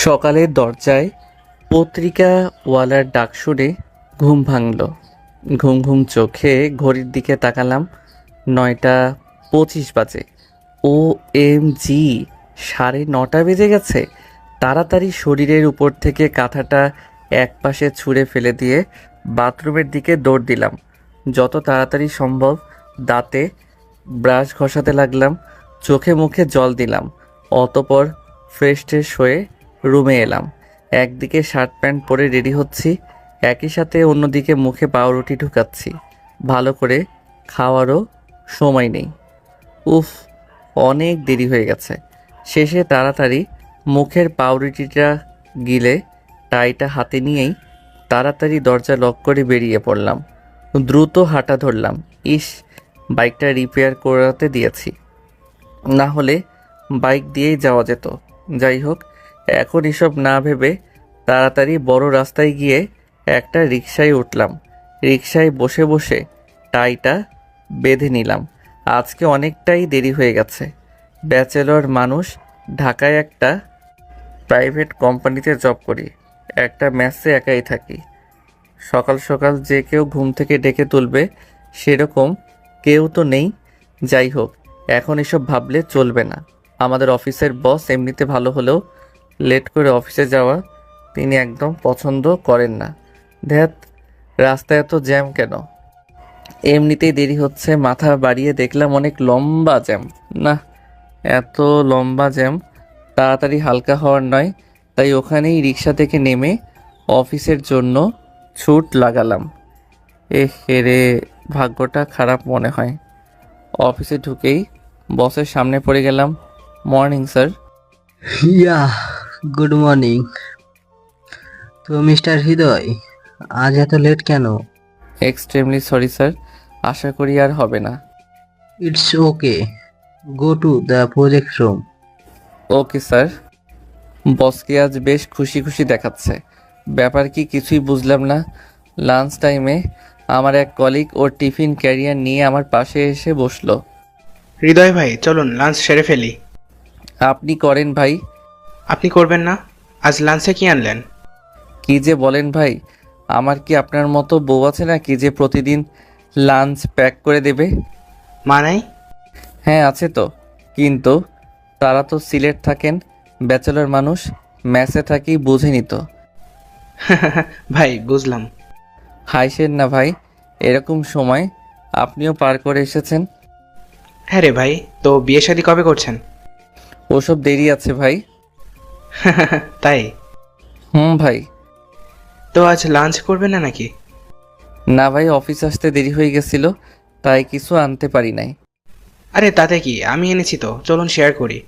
সকালে দরজায় পত্রিকাওয়ালার ডাক শুনে ঘুম ভাঙল। ঘুম ঘুম চোখে ঘড়ির দিকে তাকালাম। 9টা 25 বাজে। ও এম জি, 9:30 বেজে গেছে। তাড়াতাড়ি শরীরের উপর থেকে কাঁথাটা একপাশে ছুঁড়ে ফেলে দিয়ে বাথরুমের দিকে দৌড় দিলাম। যত তাড়াতাড়ি সম্ভব দাঁতে ব্রাশ ঘষাতে লাগলাম, চোখে মুখে জল দিলাম। অতপর ফ্রেশ ট্রেশ হয়ে রুমে এলাম। একদিকে শার্ট প্যান্ট পরে রেডি হচ্ছি, একই সাথে অন্যদিকে মুখে পাউরুটি ঢুকাচ্ছি। ভালো করে খাওয়ারও সময় নেই। উফ, অনেক দেরি হয়ে গেছে। শেষে তাড়াতাড়ি মুখের পাউরুটিটা গিলে টাইটা হাতে নিয়েই তাড়াতাড়ি দরজা লক করে বেরিয়ে পড়লাম। দ্রুত হাঁটা ধরলাম। ইস, বাইকটা রিপেয়ার করাতে দিয়েছি, না হলে বাইক দিয়েই যাওয়া যেত। যাই হোক, এখন এসব না ভেবে তাড়াতাড়ি বড় রাস্তায় গিয়ে একটা রিকশায় উঠলাম। রিকশায় বসে বসে টাইটা বেঁধে নিলাম। আজকে অনেকটাই দেরি হয়ে গেছে। ব্যাচেলর মানুষ, ঢাকায় একটা প্রাইভেট কোম্পানিতে জব করি, একটা মেসে একাই থাকি। সকাল সকাল যে কেউ ঘুম থেকে ডেকে তুলবে সেরকম কেউ তো নেই। যাই হোক, এখন এসব ভাবলে চলবে না। আমাদের অফিসের বস এমনিতে ভালো হলেও লেট করে অফিসে যাওয়া তিনি একদম পছন্দ করেন না। ধ্যাত, রাস্তায় এত জ্যাম কেন? এমনিতেই দেরি হচ্ছে, মাথা বাড়িয়ে দেখলাম অনেক লম্বা জ্যাম। না, এত লম্বা জ্যাম তাড়াতাড়ি হালকা হওয়ার নয়। তাই ওখানেই রিক্সা থেকে নেমে অফিসের জন্য ছুট লাগালাম। রে, ভাগ্যটা খারাপ মনে হয়। অফিসে ঢুকেই বসের সামনে পড়ে গেলাম। Morning sir. Yeah, good morning. তো মিস্টার হৃদয়, আজ এত লেট কেন? এক্সট্রিমলি সরি স্যার, আশা করি আর হবে না। It's okay, go to the project room. Okay sir. বসকে আজ বেশ খুশি খুশি দেখাচ্ছে। ব্যাপার কি কিছুই বুঝলাম না। লাঞ্চ টাইমে আমার এক কলিগ ওর টিফিন ক্যারিয়ার নিয়ে আমার পাশে এসে বসলো। হৃদয় ভাই, চলুন লাঞ্চ সেরে ফেলি। আপনি করেন ভাই। আপনি করবেন না? আজ লাঞ্চে কি আনলেন? কি যে বলেন ভাই, আমার কি আপনার মতো বউ আছে নাকি যে প্রতিদিন লাঞ্চ প্যাক করে দেবে? মা নাই? হ্যাঁ আছে তো, কিন্তু তারা তো সিলেট থাকেন, ব্যাচেলর মানুষ, মেসে থাকি, বুঝেনি তো। ভাই বুঝলাম। হাইসেন না ভাই, এরকম সময় আপনিও পার করে এসেছেন। হ্যাঁ রে ভাই, তো বিয়ে শাদী কবে করছেন? ওসব দেরি আছে ভাই। তাই? ভাই। তো আজ লাঞ্চ করবেন না নাকি? না ভাই, অফিস আসতে দেরি হয়ে গেছিল, তাই কিছু আনতে পারি নাই। আরে তাতে কি, আমি এনেছি তো, চলুন শেয়ার করি।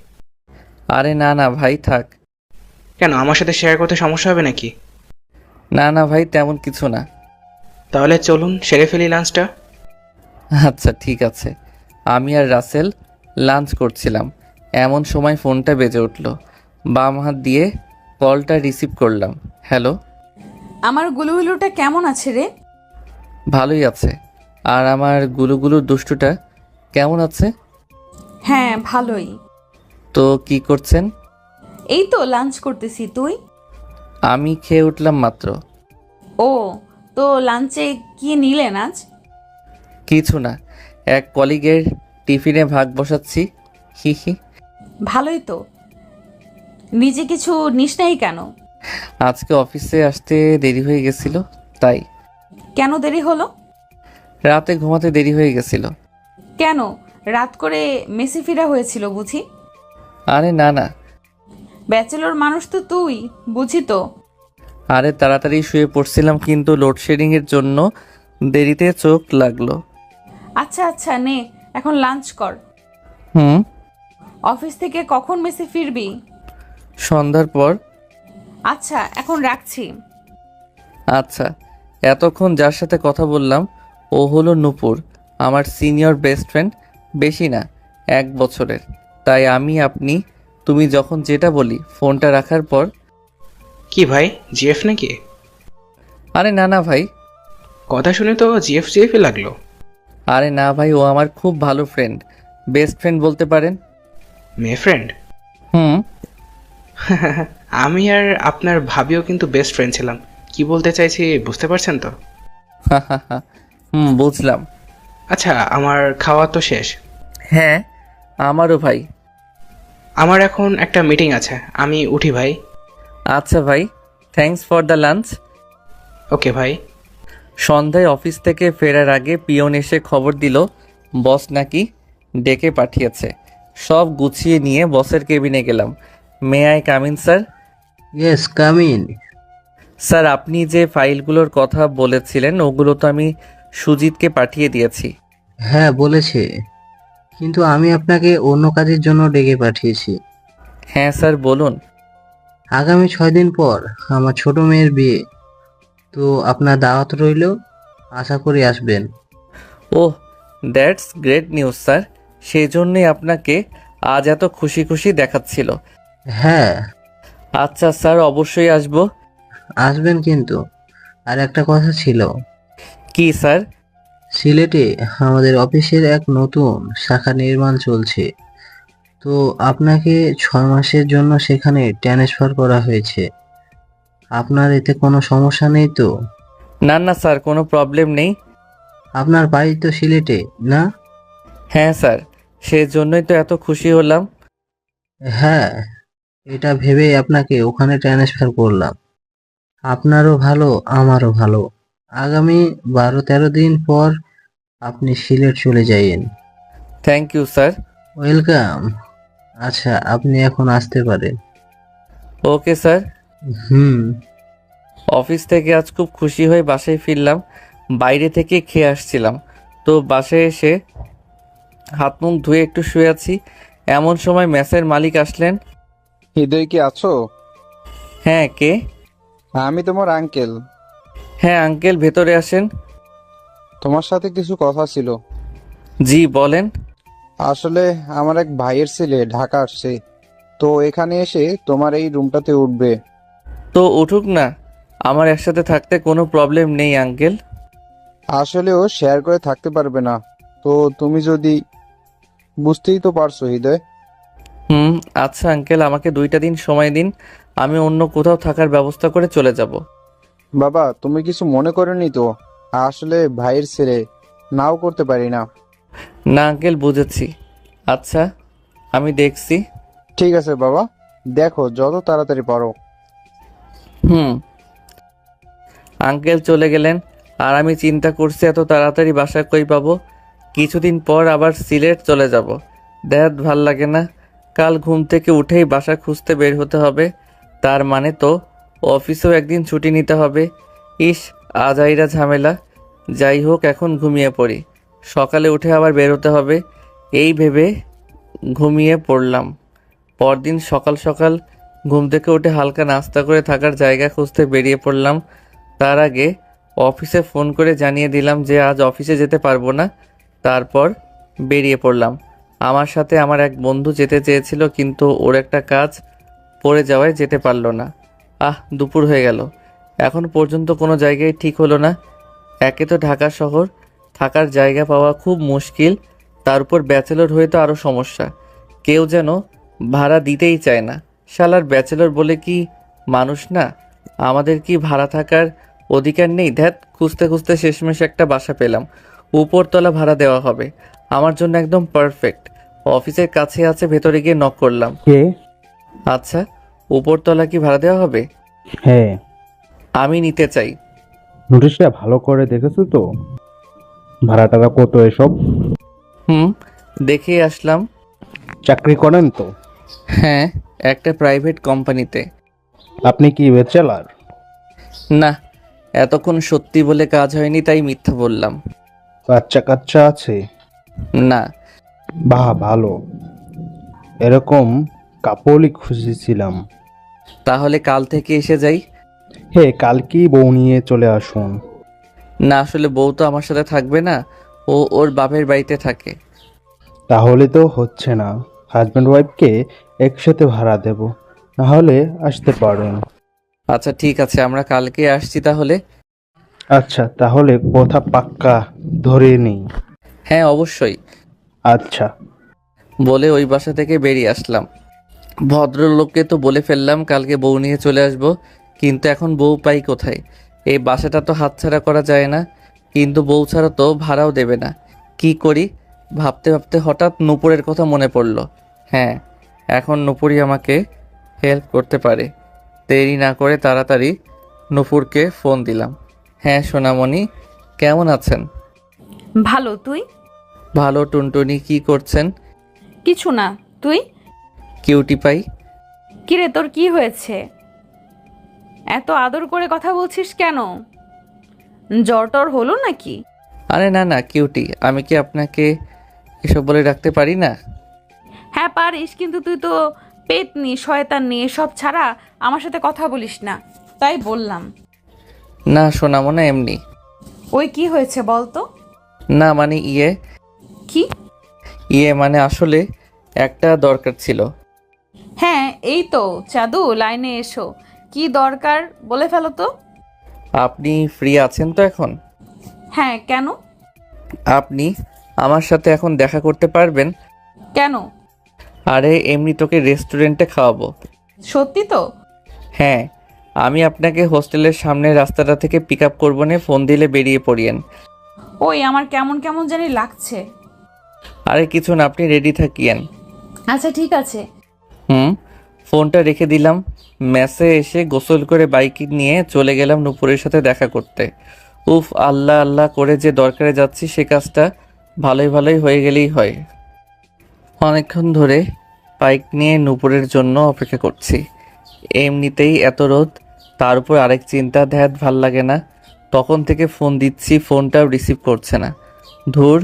আরে না না ভাই, থাক। কেন, আমার সাথে শেয়ার করতে সমস্যা হবে নাকি? না না ভাই, তেমন কিছু না। তাহলে চলুন সেরে ফেলি লাঞ্চটা। আচ্ছা ঠিক আছে। আমি আর রাসেল লাঞ্চ করছিলাম, এমন সময় ফোনটা বেজে উঠল। বাম হাত দিয়ে কলটা রিসিভ করলাম। হ্যালো। আমার গুলুগুলুটা কেমন আছে রে? ভালোই আছে। আর আমার গুলুগুলু দুষ্টুটা কেমন আছে? হ্যাঁ ভালোই। তো কি করছেন? এই তো লাঞ্চ করতেছি, তুই? আমি খেয়ে উঠলাম মাত্র। ও, তো লাঞ্চে কি নিলেন আজ? কিছু না, এক কলিগের টিফিনে ভাগ বসাচ্ছি। হি হি। ভালোই তো। নিজে কিছু নিস নাই কেন? আজকে অফিসে আসতে দেরি হয়ে গেছিল, তাই। কেন দেরি হলো? রাতে ঘুমাতে দেরি হয়ে গেছিল। কেন, রাত করে মেসি ফিরা হয়েছিল বুঝি? আরে না না। ব্যাচেলর মানুষ তো তুই, বুঝি তো। আরে তাড়াতাড়ি শুয়ে পড়ছিলাম, কিন্তু লোডশেডিংয়ের জন্য দেরিতে চোখ লাগলো। আচ্ছা আচ্ছা, নে এখন লাঞ্চ কর। হুম। অফিস থেকে কখন মেসি ফিরবি? সন্ধ্যার পর। আচ্ছা এখন রাখছি। আচ্ছা। এতক্ষণ যার সাথে কথা বললাম ও হলো নূপুর, আমার সিনিয়র বেস্ট ফ্রেন্ড। বেশি না, 1 বছরের। তাই আমি আপনি তুমি যখন যেটা বলি ফোনটা রাখার পর। কি ভাই, জিএফ নাকি? আরে না না ভাই। কথা শুনে তো জিএফ জিএফই লাগলো। আরে না ভাই, ও আমার খুব ভালো ফ্রেন্ড, বেস্ট ফ্রেন্ড বলতে পারেন। মেয়ে ফ্রেন্ড? হুম। আমি আর আপনার ভাবিও কিন্তু বেস্ট ফ্রেন্ড ছিলাম। কি বলতে চাইছি বুঝতে পারছেন তো? বুঝলাম। আচ্ছা, আমার খাওয়া তো শেষ। হ্যাঁ, আমারও ভাই। আমার এখন একটা মিটিং আছে, আমি উঠি ভাই। আচ্ছা ভাই, থ্যাঙ্কস ফর দ্য লাঞ্চ। ওকে ভাই। সন্ধ্যায় অফিস থেকে ফেরার আগে পিয়ন এসে খবর দিল বস নাকি ডেকে পাঠিয়েছে। সব গুছিয়ে নিয়ে বসের কেবিনে গেলাম। May I come in sir? Yes, come in. Sir, আপনি যে ফাইলগুলোর কথা বলেছিলেন ওগুলো তো আমি সুজিতকে পাঠিয়ে দিয়েছি। হ্যাঁ বলেছে, কিন্তু আমি আপনাকে অন্য কাজের জন্য ডেকে পাঠিয়েছি। হ্যাঁ স্যার, বলুন। আগামী 6 দিন পর আমার ছোট মেয়ের বিয়ে, তো আপনার দাওয়াত রইল, আশা করি আসবেন। ওহ, দ্যাটস গ্রেট নিউজ স্যার। সেই জন্যই আপনাকে আজ এত খুশি খুশি দেখাচ্ছিল। হ্যাঁ আচ্ছা স্যার, অবশ্যই আসবো। আসবেন, কিন্তু আর একটা কথা ছিল। কি স্যার? সিলেটে আমাদের অফিসের এক নতুন শাখা নির্মাণ চলছে, তো আপনাকে 6 মাসের জন্য সেখানে ট্রান্সফার করা হয়েছে। আপনার এতে কোনো সমস্যা নেই তো? না না স্যার, কোনো প্রবলেম নেই। আপনার বাড়ি তো সিলেটে, না? হ্যাঁ স্যার, সেই জন্যই তো এত খুশি হলাম। হ্যাঁ, এটা ভেবেই আপনাকে ওখানে ট্রান্সফার করলাম। আপনারও ভালো, আমারও ভালো। আগামী 12-13 দিন পর আপনি সিলেট চলে যাইয়েন। Thank you sir. ওয়েলকাম। আচ্ছা, আপনি এখন আসতে পারেন। Okay sir. হুম। অফিস থেকে আজ খুব খুশি হয়ে বাসায় ফিরলাম। বাইরে থেকে খেয়ে আসছিলাম, তো বাসায় এসে হাত মুখ ধুয়ে একটু শুয়ে আছি। এমন সময় মেসের মালিক আসলেন। হৃদয় কি আছো? হ্যাঁ, কে? আমি তোমার আঙ্কেল। হ্যাঁ আঙ্কেল, ভেতরে আসেন। তোমার সাথে কিছু কথা ছিল। জি বলেন। আসলে আমার এক ভাইয়ের ছেলে ঢাকা আসছে, তো এখানে এসে তোমার এই রুমটাতে উঠবে। তো উঠুক না, আমার একসাথে থাকতে কোনো প্রবলেম নেই আঙ্কেল। আসলে ও শেয়ার করে থাকতে পারবে না, তো তুমি যদি, বুঝতেই তো পারছো হৃদয়। আচ্ছা আঙ্কেল, আমাকে 2টা দিন সময় দিন, আমি অন্য কোথাও থাকার ব্যবস্থা করে চলে যাব। বাবা, তুমি কিছু মনে করোনি তো? আসলে ভাইয়ের ছেলে, নাও করতে পারি না। না আঙ্কেল, বুঝেছি। আচ্ছা, আমি দেখছি। ঠিক আছে বাবা, দেখো যত তাড়াতাড়ি পারো। হুম। আঙ্কেল চলে গেলেন, আর আমি চিন্তা করছি এত তাড়াতাড়ি বাসা কই পাবো। কিছুদিন পর আবার সিলেট চলে যাব। দেখ, ভাল লাগে না। কাল ঘুম থেকে উঠেই বাসা খুঁজতে বের হতে হবে। তার মানে তো অফিসেও একদিন ছুটি নিতে হবে। ইস, আজাইরা ঝামেলা। যাই হোক, এখন ঘুমিয়ে পড়ি, সকালে উঠে আবার বের হতে হবে। এই ভেবে ঘুমিয়ে পড়লাম। পরদিন সকাল সকাল ঘুম থেকে উঠে হালকা নাস্তা করে থাকার জায়গা খুঁজতে বেরিয়ে পড়লাম। তার আগে অফিসে ফোন করে জানিয়ে দিলাম যে আজ অফিসে যেতে পারবো না। তারপর বেরিয়ে পড়লাম। আমার সাথে আমার এক বন্ধু যেতে চেয়েছিল, কিন্তু ওর একটা কাজ পড়ে যাওয়ায় যেতে পারলো না। দুপুর হয়ে গেল, এখন পর্যন্ত কোনো জায়গায় ঠিক হলো না। একে তো ঢাকা শহর, থাকার জায়গা পাওয়া খুব মুশকিল, তার উপর ব্যাচেলর হয়ে তো আরও সমস্যা। কেউ যেন ভাড়া দিতেই চায় না। শালার ব্যাচেলর বলে কি মানুষ না? আমাদের কি ভাড়া থাকার অধিকার নেই? ধ্যাত, খুঁজতে খুঁজতে শেষমেশ একটা বাসা পেলাম। উপরতলা ভাড়া দেওয়া হবে, আমার জন্য একদম পারফেক্ট। অফিসের কাছে আছে, ভেতরে গিয়ে নক করলাম। কে? আচ্ছা, উপরতলা কি ভাড়া দেওয়া হবে? হ্যাঁ। আমি নিতে চাই। নোটিশটা ভালো করে দেখেছো তো? ভাড়া টাড়া কত এসব? দেখেই আসলাম। চাকরি করেন তো? হ্যাঁ, একটা প্রাইভেট কোম্পানিতে। আপনি কি ব্যাচেলার? না, এতক্ষণ সত্যি বলে কাজ হয়নি, তাই মিথ্যা বললাম। বাচ্চা কাচ্চা আছে? না। বাহ, ভালো। এরকম কাপড়ই খুঁজেছিলাম। তাহলে কাল থেকে এসে যাই? হ্যাঁ, কালকেই বউ নিয়ে চলে আসুন। না, আসলে বউ তো আমার সাথে থাকবে না, ও ওর বাপের বাড়িতে থাকে। তাহলে তো হচ্ছে না। হাজব্যান্ড ওয়াইফকে একসাথে ভাড়া দেব, না হলে আসতে পারেন। আচ্ছা ঠিক আছে, আমরা কালকে আসছি তাহলে। আচ্ছা, তাহলে কথা পাক্কা ধরে নেই। হ্যাঁ অবশ্যই। আচ্ছা। বলে ওই বাসা থেকে বেরিয়ে আসলাম। ভদ্রলোককে তো বলে ফেললাম কালকে বউ নিয়ে চলে আসব, কিন্তু এখন বউ পাই কোথায়? এই বাসাটা তো হাতছাড়া করা যায় না, কিন্তু বউ ছাড়া তো ভাড়াও দেবে না। কি করি ভাবতে ভাবতে হঠাৎ নূপুরের কথা মনে পড়ল। হ্যাঁ, এখন নূপুরই আমাকে হেল্প করতে পারে। দেরি না করে তাড়াতাড়ি নূপুরকে ফোন দিলাম। হ্যাঁ সোনামণি, কেমন আছেন? ভালো, তুই? ভালো। টুনটুনি কি করছেন? কিছু না, তুই? Cutie pie. কিরে, তোর কি হয়েছে? এত আদর করে কথা বলছিস কেন? জ্বর টর হলো নাকি? আরে না না কিউটি, আমি কি আপনাকে এসব বলে রাখতে পারি না? হ্যাঁ পারিস, কিন্তু তুই তো পেতনি, শয়তান নিয়ে সব ছাড়া আমার সাথে কথা বলিস না, তাই বললাম। না সোনামনা, এমনি। ওই কি হয়েছে বল তো? না মানে কি? মানে আসলে একটা দরকার ছিল। হ্যাঁ এই তো চাঁদু, লাইনে এসো। কি দরকার বলে ফেলো তো। আপনি ফ্রি আছেন তো এখন? হ্যাঁ, কেন? আপনি আমার সাথে এখন দেখা করতে পারবেন? কেন? আরে এমনি তোকে রেস্টুরেন্টে খাওয়াবো। সত্যি তো? হ্যাঁ, আমি আপনাকে হোস্টেলের সামনের রাস্তাটা থেকে পিক আপ করবো নে, ফোন দিলে বেরিয়ে পড়িয়েন। ওই আমার কেমন কেমন জানি লাগছে। আরে কিছু না, আপনি রেডি থাকিয়েন। আচ্ছা ঠিক আছে। ফোনটা রেখে দিলাম। মেসে এসে গোসল করে বাইক নিয়ে চলে গেলাম নূপুরের সাথে দেখা করতে। উফ, আল্লাহ আল্লাহ করে যে দরকারে যাচ্ছি সে কাজটা ভালোই ভালোই হয়ে গেলেই হয়। অনেকক্ষণ ধরে বাইক নিয়ে নূপুরের জন্য অপেক্ষা করছি। এমনিতেই এত রোদ, তার উপর আরেক চিন্তা, ধ্যাত ভাল লাগে না। তখন থেকে ফোন দিচ্ছি, ফোনটাও রিসিভ করছে না। ধুর।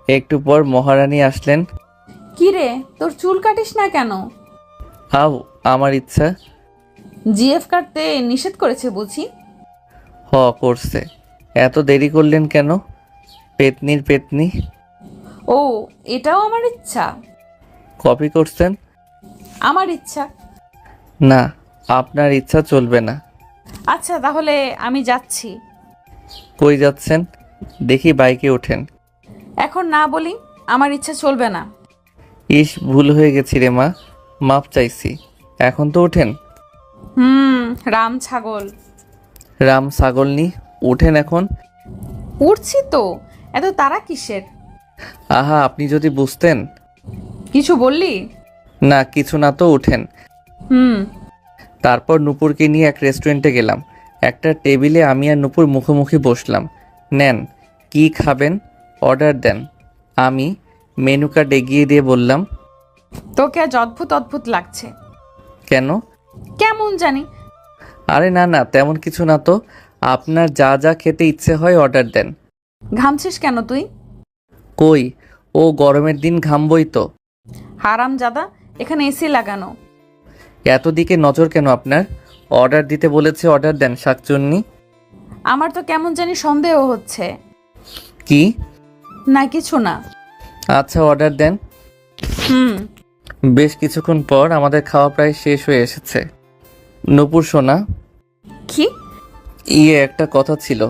একটু পর মহারানী আসলেন। কি রে, তোর চুল কাটিস না কেন? আও, আমার ইচ্ছা। জিএফ কাটতে নিষেধ করেছে বুঝি? করছে। এত দেরি করলেন কেন? পেতনির পেতনি। ও, এটাও আমার ইচ্ছা? কপি করছেন? আমার ইচ্ছা। না, আপনার ইচ্ছা চলবে না। আচ্ছা তাহলে আমি যাচ্ছি। কই যাচ্ছেন? দেখি বাইকে ওঠেন। এখন না বলি, আমার ইচ্ছা চলবে না। ইস, ভুল হয়ে গেছি রে মা, মাপ চাইছি। এখন তো ওঠেন। রাম ছাগল। রাম ছাগলনি, ওঠেন এখন। উঠছি তো, এত তারা কিসের? আহা, আপনি যদি বুঝতেন। কিছু বললি? না কিছু না, তো ওঠেন। হুম। তারপর নূপুরকে নিয়ে এক রেস্টুরেন্টে গেলাম। একটা টেবিলে আমি আর নূপুর মুখোমুখি বসলাম। নেন, কি খাবেন অর্ডার দেন। আমি মেনু কার্ড এগিয়ে দিয়ে বললাম। তোকে আজ অদ্ভুত অদ্ভুত লাগছে। কেন? কেমন জানি। আরে না না, তেমন কিছু না তো। আপনার যা যা খেতে ইচ্ছে হয় অর্ডার দেন। ঘামছিস কেন তুই? কই, ও গরমের দিন ঘামবই তো। হারাম জাদা, এখানে এসি লাগানো। এত দিকে নজর কেন আপনার? অর্ডার দিতে বলেছে, অর্ডার দেন শাকচুন্নি। আমার তো কেমন জানি সন্দেহ হচ্ছে। কি? না কিছু না। আচ্ছা অর্ডার দেন। হুম। বেশ কিছুক্ষণ পর আমাদের খাওয়া প্রায় শেষ হয়ে এসেছে। নূপুর সোনা, কি? একটা কথা ছিল।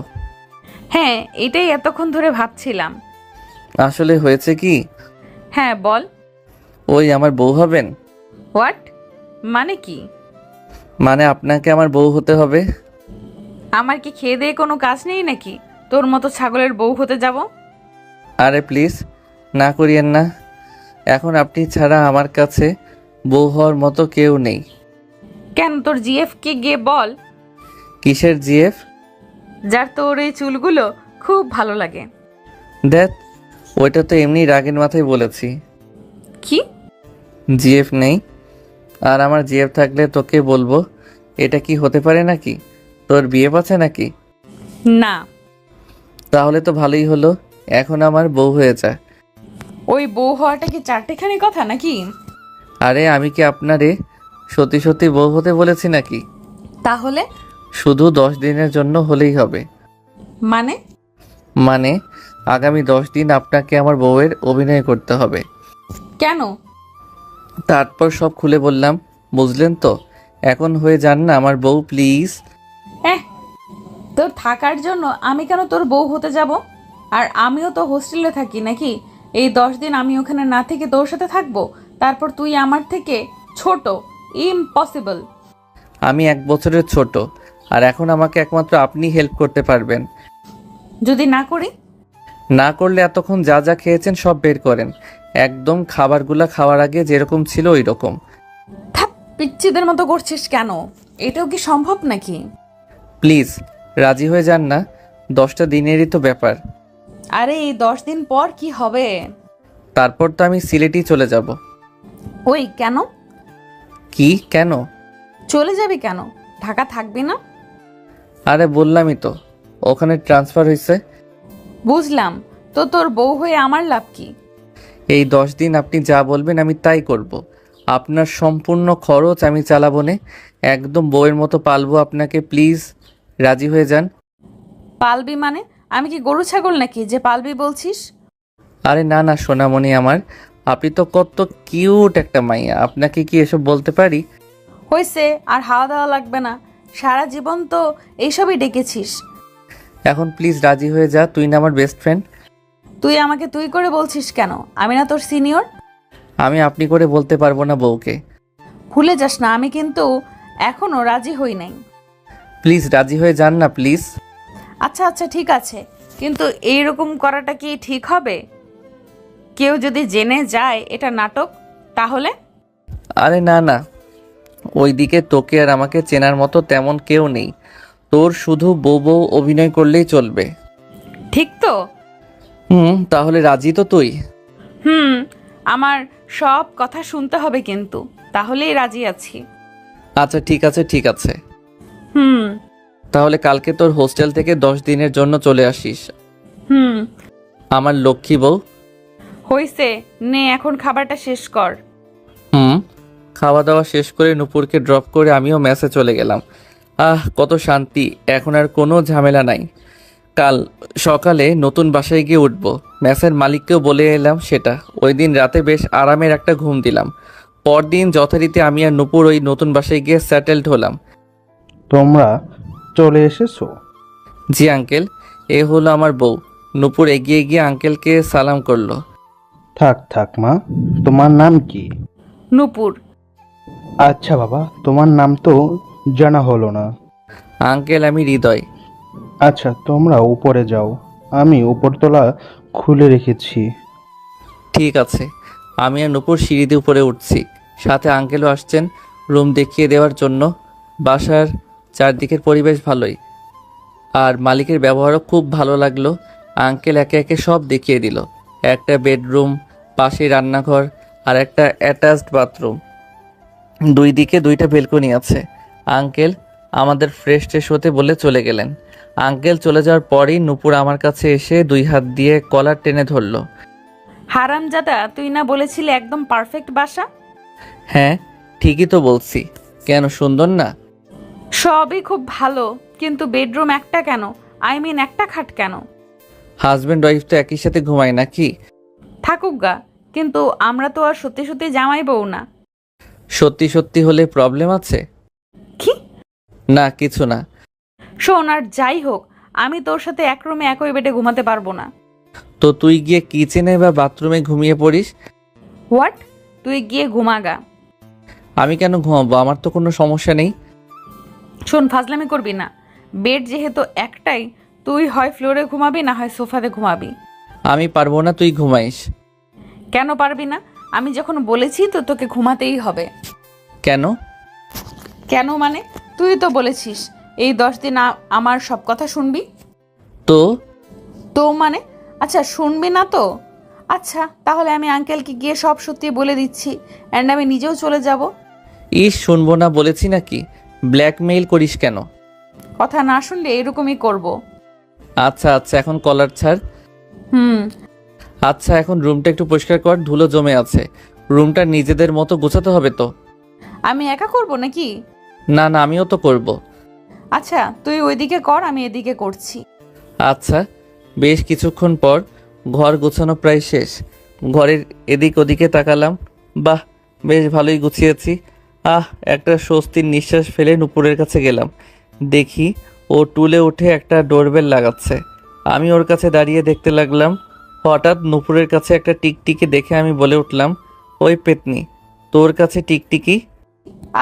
হ্যাঁ, এটাই এতক্ষণ ধরে ভাবছিলাম। আসলে হয়েছে কি, হ্যাঁ বল। ওই আমার বউ হবেন। হোয়াট? মানে কি? মানে আপনাকে আমার বউ হতে হবে। আমার কি খেয়ে দিয়ে কোনো কাজ নেই নাকি তোর মতো ছাগলের বউ হতে যাব? আরে প্লিজ, না করিয়েন না। এখন আপনি ছাড়া আমার কাছে বউ হওয়ার মতো কেউ নেই। কেন, তোর জিএফ কে গিয়ে বল। কিসের জিএফ? যার তোর এই চুলগুলো খুব ভালো লাগে। দেখ, ওইটা তো এমনি রাগের মাথায় বলেছি। কি? জিএফ নেই। আর আমার জিএফ থাকলে তোকে বলবো? এটা কি হতে পারে নাকি? তোর বিএফ আছে নাকি? না। তাহলে তো ভালোই হলো, এখন আমার বউ হয়ে যা। ওই বউ হওয়াটা কি চারটেখানি কথা নাকি? আরে আমি কি আপনারে সত্যি সত্যি বউ হতে বলেছি নাকি? তাহলে? শুধু 10 দিনের জন্য হলেই হবে। মানে? মানে আগামী 10 দিন আপনাকে আমার বউয়ের অভিনয় করতে হবে। কেন? তারপর সব খুলে বললাম, বুঝলেন তো? এখন হয়ে যান না আমার বউ প্লিজ। তোর থাকার জন্য আমি কেন তোর বউ হতে যাব? আর আমিও তো হোস্টেলে থাকি নাকি? এই 10 দিন আমি ওখানে না থেকে তোর সাথে থাকবো, তারপর তুই আমার থেকে ছোট, ইম্পসিবল। আমি 1 বছরের ছোট, আর এখন আমাকে একমাত্র আপনি হেল্প করতে পারবেন। যদি না করি? না করলে এতক্ষণ যা যা খেয়েছেন সব বের করেন, একদম খাবারগুলা খাওয়ার আগে যেরকম ছিল ওই রকম। থাপ, পিচ্চিদের মতো করছিস কেন? এটাও কি সম্ভব নাকি? প্লিজ রাজি হয়ে যান না, 10টা দিনেরই তো ব্যাপার। আরে এই 10 দিন পর কি হবে? তারপর তো আমি সিলেটই চলে যাব। ওই কেন? কি কেন? চলে যাবি কেন? ঢাকা থাকবি না? আরে বললামই তো, ওখানে ট্রান্সফার হয়েছে। বুঝলাম, তো তোর বউ হয়ে আমার লাভ কি? এই 10 দিন আপনি যা বলবেন আমি তাই করব। আপনার সম্পূর্ণ খরচ আমি চালাবো নে, একদম বউয়ের মতো পালবো আপনাকে। প্লিজ রাজি হয়ে যান। পালবি মানে? আমি কি গরু ছাগল নাকি যে পালবি বলছিস? আরে না না সোনামণি আমার, আপনি তো কত কিউট একটা মাইয়া, আপনাকে কি এসব বলতে পারি? হয়েছে, আর হাওয়া দাওয়া লাগবে না। সারা জীবন তো এইসবই ডেকেছিস। এখন প্লিজ রাজি হয়ে যা, তুই না আমার বেস্ট ফ্রেন্ড। তুই আমাকে তুই করে বলছিস কেন? আমি না তোর সিনিয়র? আমি আপনি করে বলতে পারবো না বউকে। ভুলে যাস না, আমি কিন্তু এখনো রাজি হই নাই। প্লিজ রাজি হয়ে যান না প্লিজ। আচ্ছা আচ্ছা ঠিক আছে, কিন্তু এইরকম করাটা কি ঠিক হবে? কেউ যদি জেনে যায় এটা নাটক, তাহলে? আরে না না, ওইদিকে তোকে আর আমাকে চেনার মতো তেমন কেউ নেই, তোর শুধু বউ বউ অভিনয় করলেই চলবে। ঠিক তো? তাহলে রাজি তো তুই? হুম, আমার সব কথা শুনতে হবে কিন্তু, তাহলেই রাজি আছি। আচ্ছা ঠিক আছে ঠিক আছে। হুম তাহলে কালকে তোর হোস্টেল থেকে 10 দিনের জন্য চলে আসিস, হুম। আমার লক্ষ্মী বউ। হইছে, নে এখন খাবারটা শেষ কর। খাওয়া দাওয়া শেষ করে নূপুরকে ড্রপ করে আমিও মেসে চলে গেলাম। কত শান্তি, এখন আর কোনো ঝামেলা নাই। কাল সকালে নতুন বাসায় গিয়ে উঠবো, মেসের মালিককেও বলে এলাম সেটা। ওই দিন রাতে বেশ আরামের একটা ঘুম দিলাম। পরদিন যথারীতি আমি আর নূপুর ওই নতুন বাসায় গিয়ে সেটেলড হলাম। তোমরা চলে এসেছো? জি আঙ্কেল, এ হলো আমার বউ। নূপুর এগিয়ে গিয়ে আঙ্কেলকে সালাম করলো। থাক থাক মা, তোমার নাম কি? নূপুর। আচ্ছা বাবা, তোমার নাম তো জানা হলো না। আঙ্কেল আমি হৃদয়। আচ্ছা তোমরা উপরে যাও, আমি উপরতলা খুলে রেখেছি। ঠিক আছে। আমি আর নূপুর সিঁড়ি দিয়ে উপরে উঠছি, সাথে আঙ্কেলও আসছেন রুম দেখিয়ে দেওয়ার জন্য। বাসার চারদিকের পরিবেশ ভালোই, আর মালিকের ব্যবহারও খুব ভালো লাগলো। আঙ্কেল একে একে সব দেখিয়ে দিল। একটা বেডরুম, পাশে রান্নাঘর, আর একটা অ্যাটাচড বাথরুম। দুই দিকে 2টা বেলকনি আছে। আঙ্কেল আমাদের ফ্রেশ ট্রেশ হতে বলে চলে গেলেন। আঙ্কেল চলে যাওয়ার পরই নূপুর আমার কাছে এসে 2 হাত দিয়ে কলার টেনে ধরলো। হারামজাদা, তুই না বলেছিলি একদম পারফেক্ট বাসা? হ্যাঁ ঠিকই তো বলছি, কেন সুন্দর না? সবই খুব ভালো, কিন্তু বেডরুম একটা কেন? আই মিন একটা খাট কেন? হাজব্যান্ড ওয়াইফ তো একই সাথে ঘুমায় নাকি? থাকুক গা, কিন্তু আমরা তো আর সত্যি সত্যি জামাই বউ না। সত্যি সত্যি হলে প্রবলেম আছে? কি? না কিছু না। শোন, আর যাই হোক, আমি তোর সাথে এক রুমে একই বেডে ঘুমাতে পারবো না। তো তুই গিয়ে কিচেনে বা বাথরুমে ঘুমিয়ে পড়িস। হোয়াট? তুই গিয়ে ঘুমাগা। আমি কেন ঘুমাবো? আমার তো কোনো সমস্যা নেই। শোন, ফাজলামি করবি না। বেড যেহেতু একটাই, তুই হয় ফ্লোরে ঘুমাবি না হয় সোফাতে ঘুমাবি। আমি পারবো না, তুই ঘুমাইস। কেন পারবি না? আমি যখন বলেছি তো তোকে ঘুমাতেই হবে। কেন? কেন মানে? তুই তো বলেছিস এই 10 দিন আমার সব কথা শুনবি। তো তো মানে? আচ্ছা শুনবি না তো? আচ্ছা তাহলে আমি আঙ্কেলকে গিয়ে সব সত্যি বলে দিচ্ছি, অ্যান্ড আমি নিজেও চলে যাব। শুনবো না বলেছি নাকি? ব্ল্যাকমেইল করিস কেন? কথা না শুনলে এরকমই করব। আচ্ছা আচ্ছা এখন কলার ছাড়। হুম। আচ্ছা এখন রুমটা একটু পরিষ্কার কর, ধুলো জমে আছে। রুমটা নিজেদের মতো গোছাতে হবে তো। আমি একা করব নাকি? না না আমিও তো করব। আচ্ছা তুই ওইদিকে কর, আমি এদিকে করছি। আচ্ছা। বেশ কিছুক্ষণ পর ঘর গোছানো প্রায় শেষ। ঘরের এদিক ওদিকে তাকালাম, বাহ বেশ ভালোই গুছিয়েছি। একটা স্বস্তির নিঃশ্বাস ফেলে নুপুরের কাছে গেলাম। দেখি ও টুলে উঠে একটা ডোরবেল লাগাচ্ছে। আমি ওর কাছে দাঁড়িয়ে দেখতে লাগলাম। হঠাৎ নুপুরের কাছে একটা টিকটিকি দেখে আমি বলে উঠলাম, ওই পেতনি, তোর কাছে টিকটিকি?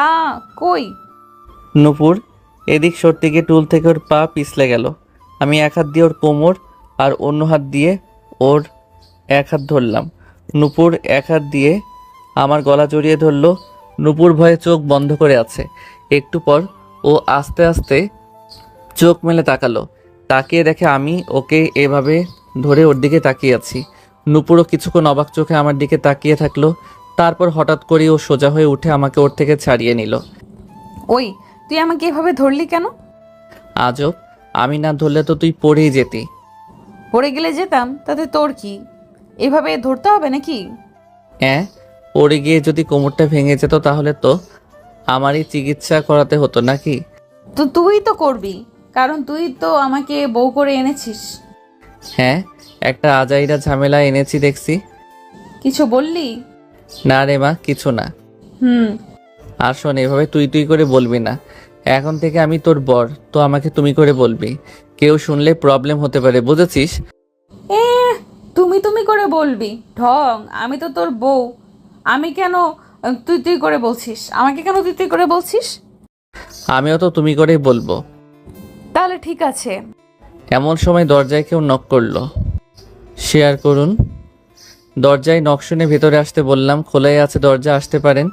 আ কই? নূপুর এদিক সরতে গিয়ে টুল থেকে ওর পা পিছলে গেল। আমি এক হাত দিয়ে ওর কোমর আর অন্য হাত দিয়ে ওর এক হাত ধরলাম। নূপুর এক হাত দিয়ে আমার গলা জড়িয়ে ধরলো। নূপুর ভয়ে চোখ বন্ধ করে আছে। একটু পর ও আস্তে আস্তে চোখ মেলে তাকালো। তাকিয়ে দেখে আমি ওকে এভাবে ধরে ওর দিকে তাকিয়ে আছি। নূপুরও কিছুক্ষণ অবাক চোখে আমার দিকে তাকিয়ে থাকলো। তারপর হঠাৎ করে ও সোজা হয়ে উঠে আমাকে ওর থেকে ছাড়িয়ে নিল। ওই, তুই আমাকে এভাবে ধরলি কেন? আজব, আমি না ধরলে তো তুই পড়েই যেতি। পড়ে গেলে যেতাম, তাতে তোর কি? এভাবে ধরতে হবে নাকি? হ্যাঁ, পড়ে গিয়ে যদি কোমরটা ভেঙে যেত তাহলে তো আমারই চিকিৎসা করাতে হতো নাকি? তো তুই তো করবি, কারণ তুই তো আমাকে বউ করে এনেছিস। হ্যাঁ, একটা আজাইরা ঝামেলা এনেছি দেখছি। কিছু বললি? না রে মা, কিছু না। হুম। আর শোন, এভাবে তুই তুই করে বলবি না। এখন থেকে আমি তোর বর, তো আমাকে তুমি করে বলবি। কেউ শুনলে প্রবলেম হতে পারে, বুঝেছিস? এ, তুমি তুমি করে বলবি ঢং? আমি তো তোর বউ। আমি কেন তুই তুই করে বলছিস? আমাকে কেন তুই তুই করে বলছিস? আমিও তো তুমি করেই বলবো। তাহলে ঠিক আছে। এমন সময় দরজায় কেউ নক করলো। শেয়ার করুন। দরজায় নক শুনে ভেতরে আসতে বললাম। খোলাই আছে দরজা, আসতে পারেন।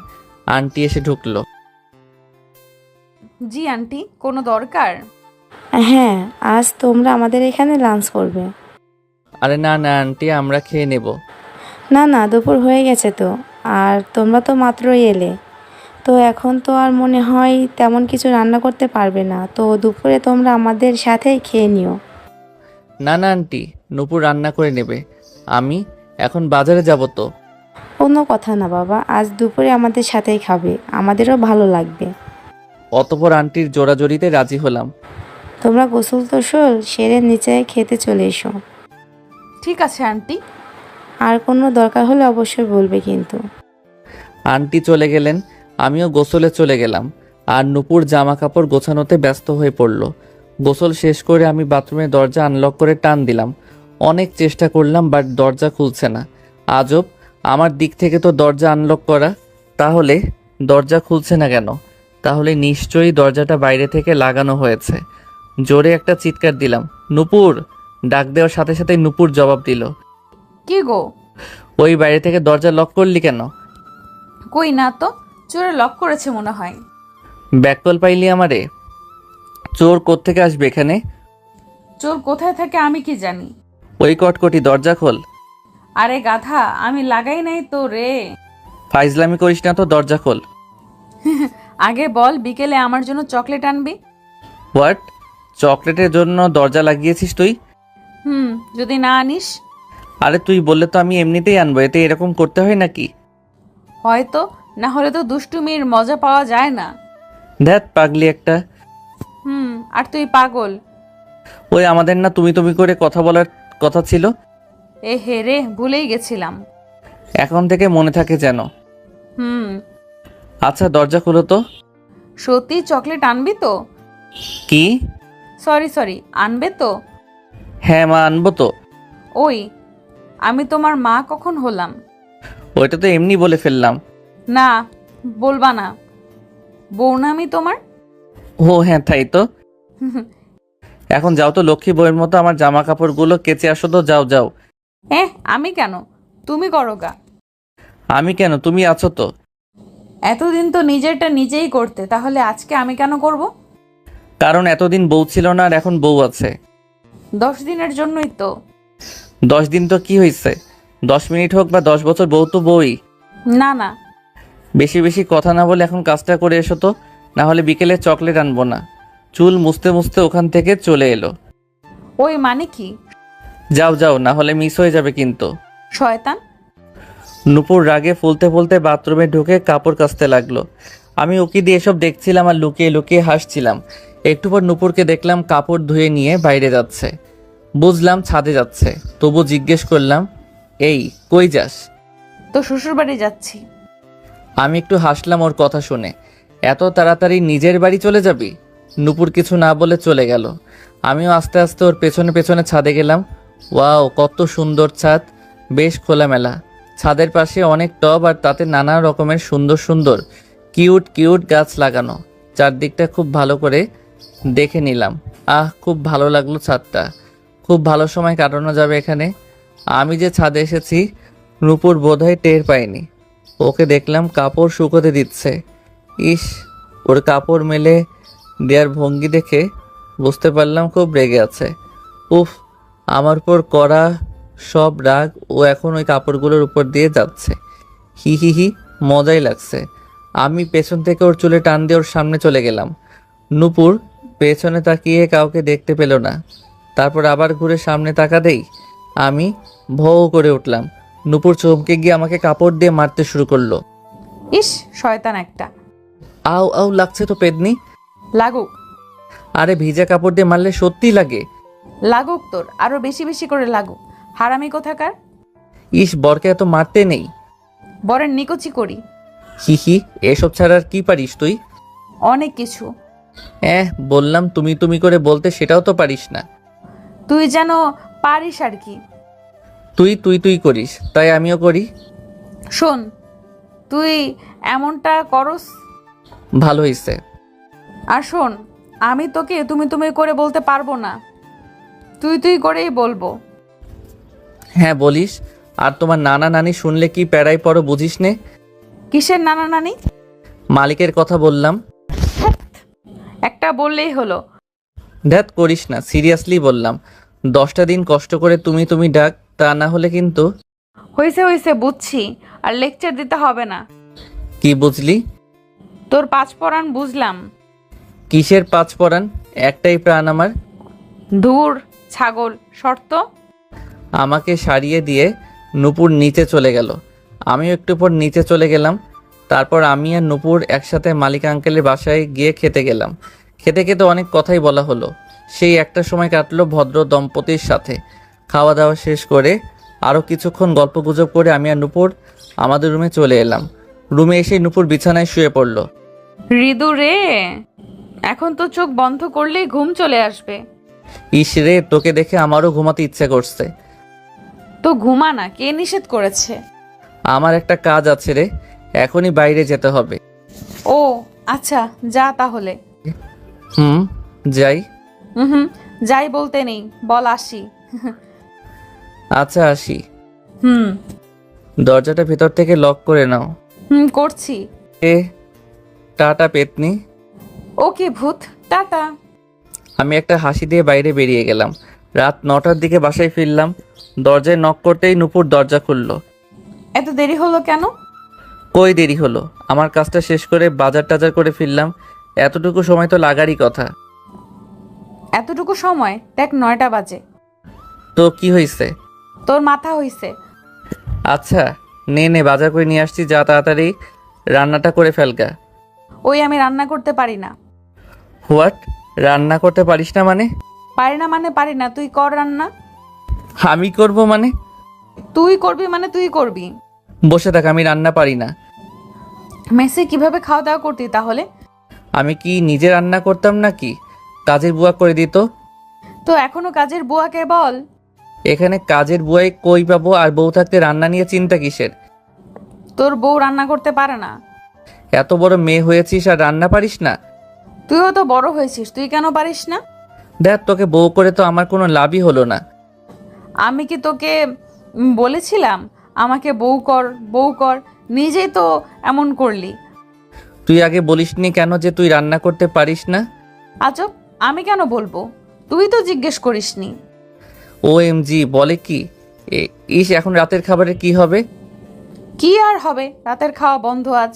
আন্টি এসে ঢুকলো। জি আন্টি, কোনো দরকার? হ্যাঁ, আজ তোমরা আমাদের এখানে লাঞ্চ করবে। আরে না না আন্টি, আমরা খেয়ে নেব। না না, দুপুর হয়ে গেছে তো। আর তোমরা তো মাত্রই এলে, তো এখন তো আর মনে হয় তেমন কিছু রান্না করতে পারবে না, তো দুপুরে তোমরা আমাদের সাথেই খেয়ে নিও। না না আন্টি, নূপুর রান্না করে নেবে। আমি এখন বাজারে যাব তো। কোনো কথা না বাবা, আজ দুপুরে আমাদের সাথেই খাবে, আমাদেরও ভালো লাগবে। অতপর আন্টির জোড়াজড়িতে রাজি হলাম। তোমরা গোসল টোসল সেরে নিচে খেতে চলে এসো। ঠিক আছে আন্টি। আর কোনো দরকার হলে অবশ্যই বলবে কিন্তু। আন্টি চলে গেলেন, আমিও গোসলে চলে গেলাম। আর নূপুর জামা কাপড় গোছানোতে ব্যস্ত হয়ে পড়ল। গোসল শেষ করে আমি বাথরুমের দরজা আনলক করে টান দিলাম। অনেক চেষ্টা করলাম, বাট দরজা খুলছে না। আজব, আমার দিক থেকে তো দরজা আনলক করা, তাহলে দরজা খুলছে না কেন? তাহলে নিশ্চয়ই দরজাটা বাইরে থেকে লাগানো হয়েছে। জোরে একটা চিৎকার দিলাম, নূপুর! ডাক দেওয়ার সাথে সাথে নূপুর জবাব দিল। কি গো? ওই বাইরে থেকে দরজা লক করলি কেন? কই না তো, চোরে লক করেছে মনে হয়। ব্যাককল পাইলি আমারে? চোর কোত্থেকে আসবে এখানে? চোর কোথায় থাকে আমি কি জানি? ওই কটকটি, দরজা খোল। আরে গাধা, আমি লাগাই নাই তো রে। ফাইজলামি করিস না তো, দরজা খোল। আগে বল, বিকেলে আমার জন্য চকলেট আনবি? হোয়াট? চকলেটের জন্য দরজা লাগিয়েছিস তুই? হুম, যদি না আনিস? আরে তুই বললে তো আমি এমনিতেই আনবো, এতে এরকম করতে হয় নাকি? হয়তো, না হলে তো দুষ্টুমির মজা পাওয়া যায় না। ধ্যাত পাগলি একটা। হুম, আর তুই পাগল। ওই আমাদের না তুমি তুমি করে কথা বলার কথা ছিল? এ হে রে, ভুলেই গেছিলাম। এখন থেকে মনে থাকে যেন। হুম। আচ্ছা দরজা খোলো তো। সত্যি চকলেট আনবি তো? কি? সরি, আনবে তো? হ্যাঁ মা, আনবো তো। ওই, আমি তোমার মা কখন হলাম? ওইটা তো এমনি বলে ফেললাম। না, বলবা না। বউ না আমি তোমার? ও হ্যাঁ, তাই তো। এখন যাও তো, লক্ষ্মী বউয়ের মতো আমার জামা কাপড়গুলো কেচে আসো তো, যাও যাও। আমি কেন? তুমি করো গা। আমি কেন? তুমি আছো তো। এতদিন তো নিজেরটা নিজেই করতে, তাহলে আজকে আমি কেন করব? কারণ এতদিন বউ ছিল না, আর এখন বউ আছে। 10 দিনের জন্যই তো। 10 দিন তো কি হয়েছে? 10 মিনিট হোক বা 10 বছর, বউ তো বউই। না না। বেশি বেশি কথা না বলে এখন কাজটা করে এসো তো, না হলে বিকেলে চকলেট আনবো না। চুল মুছতে মুছতে ওখান থেকে চলে এলো। ওই মানে কি? যাও যাও, না হলে মিস হয়ে যাবে কিন্তু। শয়তান। নূপুর রাগে ফুলতে ফুলতে বাথরুমে ঢুকে কাপড় কাচতে লাগলো। আমি উকি দিয়ে এসব দেখছিলাম আর লুকিয়ে লুকিয়ে হাসছিলাম। একটু পর নূপুরকে দেখলাম কাপড় ধুয়ে নিয়ে বাইরে যাচ্ছে। বুঝলাম ছাদে যাচ্ছে, তবু জিজ্ঞেস করলাম, এই কই যাস? তো শ্বশুর বাড়ি যাচ্ছি। আমি একটু হাসলাম ওর কথা শুনে। এত তাড়াতাড়ি নিজের বাড়ি চলে যাবি? নূপুর কিছু না বলে চলে গেল। আমিও আস্তে আস্তে ওর পেছনে পেছনে ছাদে গেলাম। ওয়াও, কত সুন্দর ছাদ! বেশ খোলামেলা। ছাদের পাশে অনেক টব, আর তাতে নানা রকমের সুন্দর সুন্দর কিউট কিউট গাছ লাগানো, চারদিকটা খুব ভালো করে দেখে নিলাম। খুব ভালো লাগলো ছাদটা, খুব ভালো সময় কাটানো যাবে এখানে। আমি যে ছাদে এসেছি নূপুর বোধহয় টের পায়নি। ওকে দেখলাম কাপড় শুকোতে দিচ্ছে। ইস, ওর কাপড় মেলে দেওয়ার ভঙ্গি দেখে বুঝতে পারলাম খুব রেগে আছে। উফ, আমার উপর করা সব রাগ ও এখন ওই কাপড়গুলোর উপর দিয়ে যাচ্ছে। হি হি হি, মজাই লাগছে। আমি পেছন থেকে ওর চুলে টান দিয়ে ওর সামনে চলে গেলাম। নূপুর পেছনে তাকিয়ে কাউকে দেখতে পেল না। তারপর আবার ঘুরে সামনে তাকাতেই আমি ভৌ করে উঠলাম। নূপুর চমকে গিয়ে আমাকে কাপড় দিয়ে মারতে শুরু করলো। ইস, শয়তান একটা। আউ আউ লাগছে তো পেদনি। লাগুক। আরে ভিজা কাপড় দিয়ে মারলে সত্যি লাগে। লাগুক তোর, আরো বেশি বেশি করে লাগুক। হারামি কোথাকার। ইস, বরকে এত মারতে নেই। বরের নিকুচি করি। হি হি, এসব ছাড়া আর কি পারিস তুই? অনেক কিছু। বললাম তুমি তুমি করে বলতে, সেটাও তো পারিস না। তুই যেন পারিস আর কি। তুই তুই তুই করিস, তাই আমিও করি। শোন, তুই এমনটা করস। ভালো হয়েছে। আর শোন, আমি তোকে তুমি তুমি করে বলতে পারবো না, তুই তুই করেই বলবো। হ্যাঁ বলিস। আর তোমার নানা নানি শুনলে কি প্যারাই পড়ো বুঝিস নে? কিসের নানা নানি? মালিকের কথা বললাম। একটা বললেই হলো। ধ্যাত করিস না, সিরিয়াসলি বললাম। 10টা দিন কষ্ট করে তুমি তুমি ডাক, তা না হলে কিন্তু। হয়েছে হয়েছে, বুঝছি। আর লেকচার দিতে হবে না। কি বুঝলি? তোর 5 পরাণ বুঝলাম। কিসের 5 পরাণ? একটাই প্রাণ আমার। ধুর ছাগল, শর্ত। আমাকে সারিয়ে দিয়ে নূপুর নিচে চলে গেল। আমিও একটু পর নিচে চলে গেলাম। তারপর আমি আর নূপুর একসাথে মালিক আঙ্কেলের বাসায় গিয়ে খেতে গেলাম। খেতে খেতে অনেক কথাই বলা হলো। সেই একটা সময় কাটলো ভদ্র দম্পতির সাথে। খাওয়া দাওয়া শেষ করে আরও কিছুক্ষণ গল্পগুজব করে আমি আর নূপুর আমাদের রুমে চলে এলাম। রুমে এসে নূপুর বিছানায় শুয়ে পড়ল। হৃদু রে, এখন তো চোখ বন্ধ করলেই ঘুম চলে আসবে। ইস রে, তোকে দেখে আমারও ঘুমাতে ইচ্ছে করছে। তো ঘুমা না, কে নিষেধ করেছে? আমার একটা কাজ আছে রে, এখনই বাইরে যেতে হবে। ও আচ্ছা, যা তাহলে। যাই। হুম, যাই বলতে নেই, বল আসি। আচ্ছা আসি। হুম দরজাটা ভেতর থেকে লক করে নাও। করছি। টাটা পেতনি। ওকে ভূত, টাটা। আমি একটা হাসি দিয়ে বাইরে বেরিয়ে গেলাম। রাত 9টার দিকে বাসায় ফিরলাম। দরজায় নক করতেই নূপুর দরজা খুলল। এত দেরি হলো কেন? কই দেরি হলো, আমার কাজটা শেষ করে বাজার টাজার করে ফিরলাম। এতটুকু সময় তো লাগারই কথা। এতটুকু সময়? দেখ 9টা বাজে। তো কি হয়েছে? তোর মাথা হইছে। আচ্ছা নে নে, বাজার করে নিয়ে আসছি, যা তাড়াতাড়ি রান্নাটা করে ফেলগা। ওই আমি রান্না করতে পারি না। হোয়াট? রান্না করতে পারিস না মানে? পারি না মানে পারি না, তুই কর রান্না। আমি করব মানে? তুই করবি মানে তুই করবি। বসে থাক, আমি রান্না পারি না। মেসে কিভাবে খাওয়া দাওয়া করতি তাহলে? আমি কি নিজে রান্না করতাম নাকি কাজের বুয়া করে দিত? তো এখনো কাজের বুয়াকে বল। এখানে কাজের বুয়াই কই পাবো? আর বউ থাকতে রান্না নিয়ে চিন্তা কিসের? তোর বউ রান্না করতে পারে না? এত বড় মেয়ে হয়েছিস আর রান্না পারিস না? তুইও তো বড় হয়েছিস, তুই কেন পারিস না? দেখ, তোকে বউ করে তো আমার কোনো লাভই হলো না। আমি কি তোকে বলেছিলাম আমাকে বউ কর বউ কর? নিজেই তো এমন করলি। তুই আগে বলিসনি কেন যে তুই রান্না করতে পারিস না? আজব, আমি কেন বলবো? তুই তো জিজ্ঞেস করিসনি। OMG, বলে কি? ইস, এখন রাতের খাবারের কি হবে? কি আর হবে, রাতের খাওয়া বন্ধ আজ।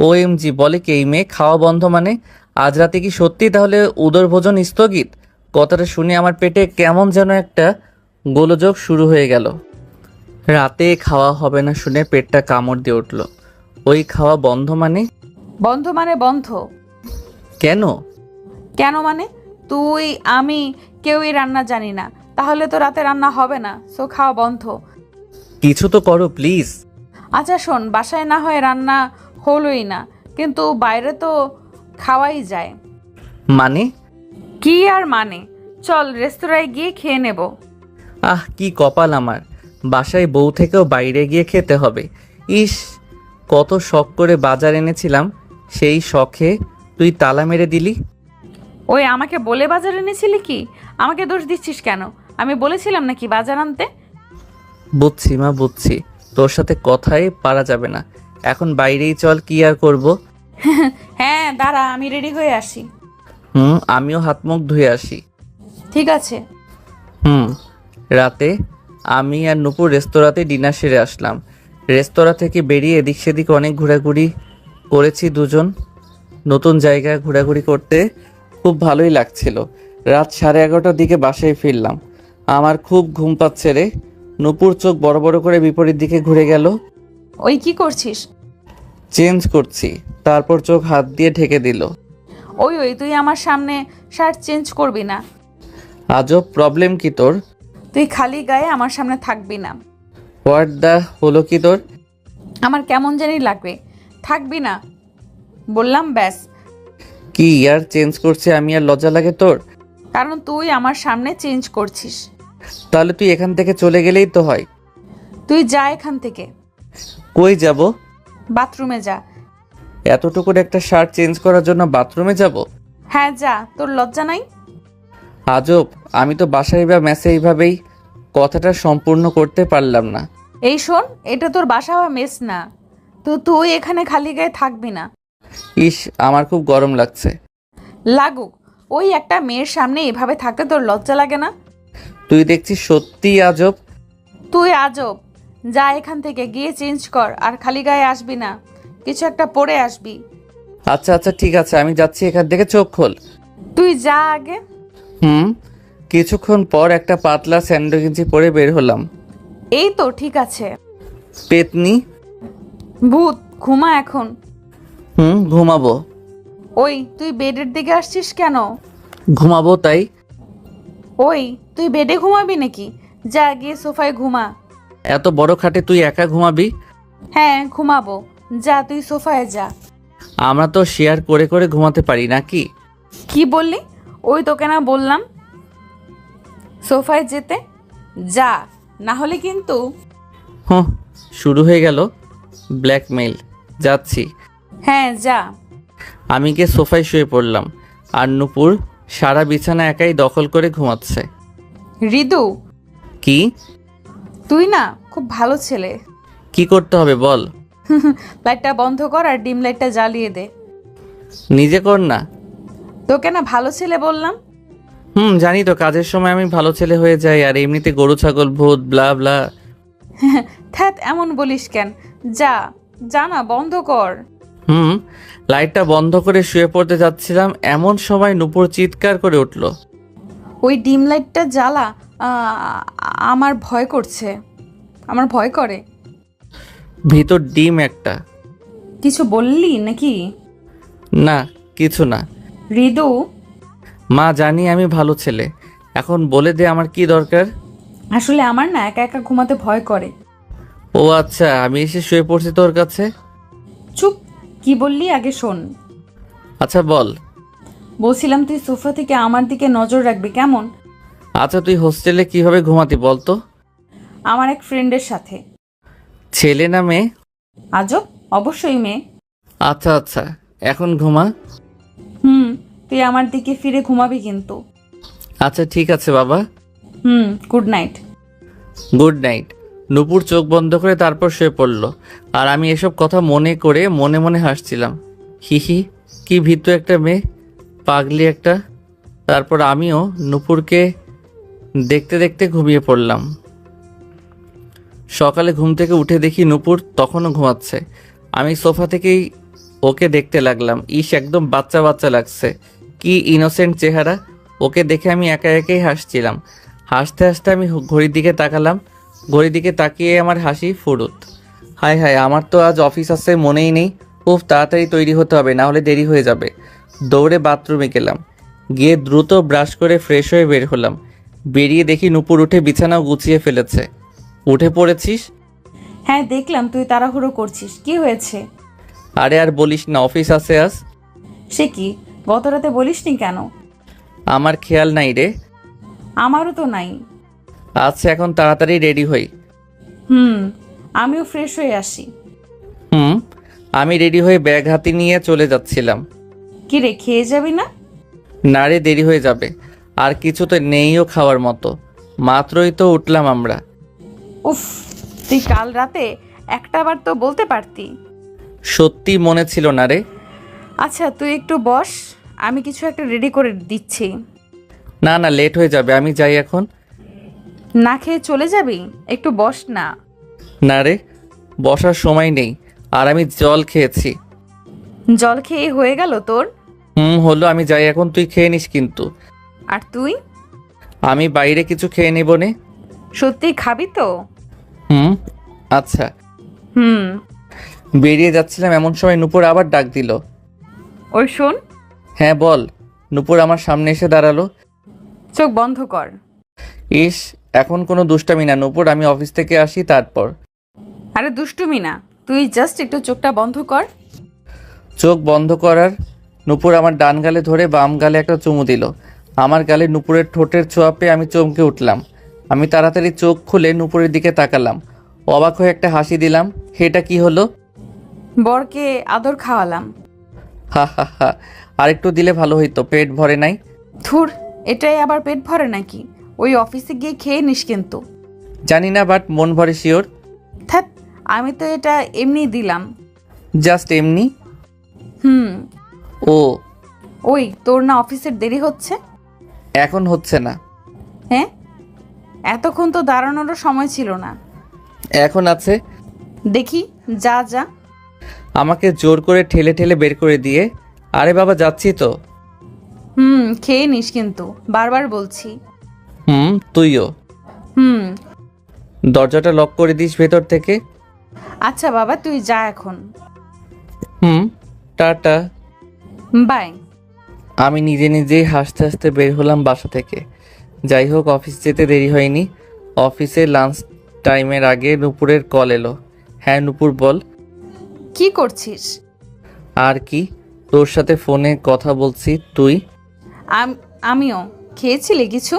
OMG, বলে কি এই মেয়ে? খাওয়া বন্ধ মানে আজ রাতে কি সত্যি তাহলে উদর ভোজন স্থগিত? কথাটা শুনে আমার পেটে কেমন যেন একটা গোলযোগ শুরু হয়ে গেল। রাতে খাওয়া হবে না শুনে পেটটা কামড় দিয়ে উঠল। ওই খাওয়া বন্ধ মানে? বন্ধ মানে বন্ধ। কেন? কেন মানে তুই আমি কেউই রান্না জানি না, তাহলে তো রাতে রান্না হবে না, সো খাওয়া বন্ধ। কিছু তো করো প্লিজ। আচ্ছা শোন, বাসায় না হয় রান্না হলোই না, কিন্তু বাইরে তো খাওয়াই যায়। মানে? কি আর মানে, চল রেস্তোরাঁয় গিয়ে খেয়ে নেব। কি কপাল আমার, বাসায় বউ থেকেও বাইরে গিয়ে খেতে হবে। ইস, কত শখ করে বাজার এনেছিলাম, সেই শখে তুই তালা মেরে দিলি। ওই আমাকে বলে বাজার এনেছিলি কি? আমাকে দোষ দিচ্ছিস কেন? আমি বলেছিলাম নাকি বাজার আনতে? বুঝছি মা, বুঝছি। তোর সাথে কথাই পারা যাবে না। এখন বাইরেই চল, কি আর করব। হ্যাঁ দাঁড়া, আমি রেডি হয়ে আসি। আমিও হাত মুখ ধুয়ে আসি। ঠিক আছে। রাতে আমি আর নুপুর রেস্তোরাঁতে ডিনার সেরে আসলাম। রেস্তোরাঁ থেকে বেরিয়ে এদিক সেদিক অনেক ঘোরাঘুরি করেছি দুজন। নতুন জায়গায় ঘোরাঘুরি করতে খুব ভালোই লাগছিল। রাত 11:30টার দিকে বাসায় ফিরলাম। আমার খুব ঘুম পাচ্ছে রে। নুপুর চোখ বড় বড় করে বিপরীত দিকে ঘুরে গেল। ওই কি করছিস? চেঞ্জ করছি। তারপর চোখ হাত দিয়ে ঢেকে দিল। ওই ওই তুই আমার সামনে শার্ট চেঞ্জ করবি না। আজব, প্রবলেম কি তোর? তুই খালি গায়ে আমার সামনে থাকবি না। হোয়াট দা হলো কি তোর? আমার কেমন জানি লাগবে। থাকবি না বললাম, ব্যাস। কি আর চেঞ্জ করছে আমি, আর লজ্জা লাগে তোর? কারণ তুই আমার সামনে চেঞ্জ করছিস। তাহলে তুই এখান থেকে চলে গেলেই তো হয়। তুই যা এখান থেকে। কই যাব? বাথরুমে যা। এতটুকু একটা শার্ট চেঞ্জ করার জন্য বাথরুমে যাব? হ্যাঁ যা, তোর লজ্জা নাই? আজব, আমি তো বাসায় বা মেসে এইভাবেই কথাটা সম্পূর্ণ করতে পারলাম না। এই শোন, এটা তোর বাসা বা মেস না, তো তুই এখানে খালি গায়ে থাকবি না। ইস, আমার খুব গরম লাগছে। লাগুক, ওই একটা মেয়ের সামনে এভাবে থাকতে তোর লজ্জা লাগে না? তুই দেখছিস সত্যিই আজব। তুই আজব। যা এখান থেকে, গিয়ে চেঞ্জ কর, আর খালি গায়ে আসবি না, কিছু একটা পরে আসবি। আচ্ছা আচ্ছা ঠিক আছে, আমি যাচ্ছি, এখান থেকে চোখ খোল। তুই যা আগে। কিছুক্ষণ পর একটা পাতলা স্যান্ডো গেঞ্জি পরে বের হলাম। এই তো ঠিক আছে। পেতনি। ভূত, ঘুমা এখন। ঘুমাবো। ওই তুই বেডের দিকে আসছিস কেন? ঘুমাবো তাই। ওই তুই বেডে ঘুমাবি নাকি? যা গিয়ে সোফায় ঘুমা। এত বড় খাটে তুই একা ঘুমাবি? হ্যাঁ ঘুমাবো, যা তুই সোফায় যা। আমরা তো শেয়ার করে করে ঘুমাতে পারি নাকি? কি বললি? ওই তোকে না বললাম সোফায় যেতে। যা, না হলে কিন্তু। শুরু হয়ে গেল ব্ল্যাকমেইল। যাচ্ছি। হ্যাঁ যা। আমি গিয়ে সোফায় শুয়ে পড়লাম, আর নুপুর সারা বিছানা একাই দখল করে ঘুমাচ্ছে। হৃদু, কি? তুই না খুব ভালো ছেলে। কি করতে হবে বল? লাইটটা বন্ধ কর আর ডিম লাইটটা জ্বালিয়ে দে। নিজে কর না। তোকে না ভালো ছেলে বললাম। জানি তো, কাজের সময় আমি ভালো ছেলে হয়ে যাই, আর এমনিতে গরু ছাগল ভূত ব্লা ব্লা। থ্যাত, এমন বলিস কেন? যা, যা না, বন্ধ কর। লাইটটা বন্ধ করে শুয়ে পড়তে যাচ্ছিলাম, এমন সময় নুপুর চিৎকার করে উঠল। ওই ডিম লাইটটা জ্বালা। আমার ভয় করছে, আমার ভয় করে। ভিতর ডিম একটা। কিছু বললি নাকি? না, কিছু না। হৃদু, মা, জানি আমি ভালো ছেলে, এখন বলে দে আমার কি দরকার। আসলে আমার না একা একা ঘুমাতে ভয় করে। ও আচ্ছা, আমি এসে শুয়ে পড়ছি তোর কাছে। চুপ, কি বললি আগে শোন। আচ্ছা বল। বলছিলাম তুই সোফা থেকে আমার দিকে নজর রাখবি, কেমন? আচ্ছা, তুই হোস্টেলে কিভাবে ঘুমাতি বলতো? আমার এক ফ্রেন্ডের সাথে। ছেলে না মেয়ে? আজব, অবশ্যই মেয়ে। আচ্ছা আচ্ছা, এখন ঘুমা। তুই আমার দিকে ফিরে ঘুমাবি কিন্তু। আচ্ছা ঠিক আছে বাবা। Good night. Good night. Nupur চোখ বন্ধ করে তারপর শুয়ে পড়ল, আর আমি এসব কথা মনে করে মনে মনে হাসছিলাম। হিহি, কি ভীতু একটা মেয়ে, পাগলি একটা। তারপর আমিও নুপুরকে দেখতে দেখতে ঘুমিয়ে পড়লাম। সকালে ঘুম থেকে উঠে দেখি নুপুর তখনও ঘুমাচ্ছে। আমি সোফা থেকেই ওকে দেখতে লাগলাম। ইস, একদম বাচ্চা বাচ্চা লাগছে, কি ইনোসেন্ট চেহারা। ওকে দেখে আমি একা একাই হাসছিলাম। হাসতে হাসতে আমি ঘড়ির দিকে তাকালাম। ঘড়ির দিকে তাকিয়ে আমার হাসি ফুরুত। হায় হায়, আমার তো আজ অফিস আছে মনেই নেই। খুব তাড়াতাড়ি তৈরি হতে হবে, না হলে দেরি হয়ে যাবে। দৌড়ে বাথরুমে গেলাম, গিয়ে দ্রুত ব্রাশ করে ফ্রেশ হয়ে বের হলাম। বেরিয়ে দেখি নুপুর উঠে বিছানাও গুছিয়ে ফেলেছে। উঠে পড়েছিস? হ্যাঁ দেখলাম তুই তাড়াহুড়ো করছিস, কি হয়েছে? আরে আর বলিস না, অফিস আছে আজ। সে কি, গত রাতে বলিসনি কেন? আমার খেয়াল নাই রে। আমারও তো নাই। আচ্ছা, এখন তাড়াতাড়ি রেডি হই। আমিও ফ্রেশ হয়ে আসি। আমি রেডি হয়ে ব্যাগ হাতে নিয়ে চলে যাচ্ছিলাম। কি রে, খেয়ে যাবি না? না রে, দেরি হয়ে যাবে। আর কিছু তো নেইও খাওয়ার মতো, মাত্রই তো উঠলাম আমরা। উফ, তুই কাল রাতে একটা বার তো বলতে পারতি। সত্যি মনে ছিল না রে। আচ্ছা তুই একটু বস, আমি কিছু একটা রেডি করে দিচ্ছি। না না, লেট হয়ে যাবে, আমি যাই এখন। না খেয়ে চলে যাবি? একটু বস না। না রে, বসার সময় নেই, আর আমি জল খেয়েছি। জল খেয়ে হয়ে গেল তোর? হলো, আমি যাই এখন, তুই খেয়ে নিস কিন্তু। আর তুই? আমি বাইরে কিছু খেয়ে নেব নে। সত্যি খাবি তো? আচ্ছা। হুম। বেরিয়ে যাচ্ছিলাম এমন সময় নূপুর আবার ডাক দিল। ওই শোন। হ্যাঁ বল। নূপুর আমার সামনে এসে দাঁড়ালো। চোখ বন্ধ কর। ইস, এখন কোনো দুষ্টামি না নূপুর, আমি অফিস থেকে আসি তারপর। আরে দুষ্টুমি না, তুই জাস্ট একটু চোখটা বন্ধ কর। চোখ বন্ধ করার নূপুর আমার ডান গালে ধরে বাম গালে একটা চুমু দিল। আমার গালে নূপুরের ঠোঁটের ছোঁয়া পেয়ে আমি চমকে উঠলাম। আমি তাড়াতাড়ি চোখ খুলে নূপুরের দিকে তাকালাম, অবাক হয়ে একটা হাসি দিলাম। এটা কি হলো? বরকে আদর খাওয়ালাম। হা হা হা, আরেকটু দিলে ভালো হইতো, পেট ভরে নাই। থুর, এটাই আবার পেট ভরে নাকি? ওই অফিসে গিয়ে খেয়ে নিস কিন্তু। জানি না, বাট মন ভরে শিওর। থ্যাত, আমি তো এটা এমনি দিলাম। জাস্ট এমনি? হুম। ও। ওই তোর না অফিসের দেরি হচ্ছে? এখন হচ্ছে না। হ্যাঁ, এতক্ষণ তো দাঁড়ানোরও সময় ছিল না। এখন আছে। দেখি, যা যা। আমাকে জোর করে ঠেলে ঠেলে বের করে দিয়ে, আরে বাবা যাচ্ছি তো। খেয়ে নিস কিন্তু, বারবার বলছি। তুইও। হুম। দরজাটা লক করে দিস ভেতর থেকে। আচ্ছা বাবা, তুই যা এখন। টাটা। বাই। আমি নিজে নিজেই হাসতে হাসতে বের হলাম বাসা থেকে। যাই হোক, অফিস যেতে দেরি হয়নি। অফিসে লাঞ্চ টাইমের আগে নূপুরের কল এলো। হ্যাঁ নূপুর বল। কি করছিস? আর কি, তোর সাথে ফোনে কথা বলছি। তুই? আমিও। খেয়েছিলি কিছু?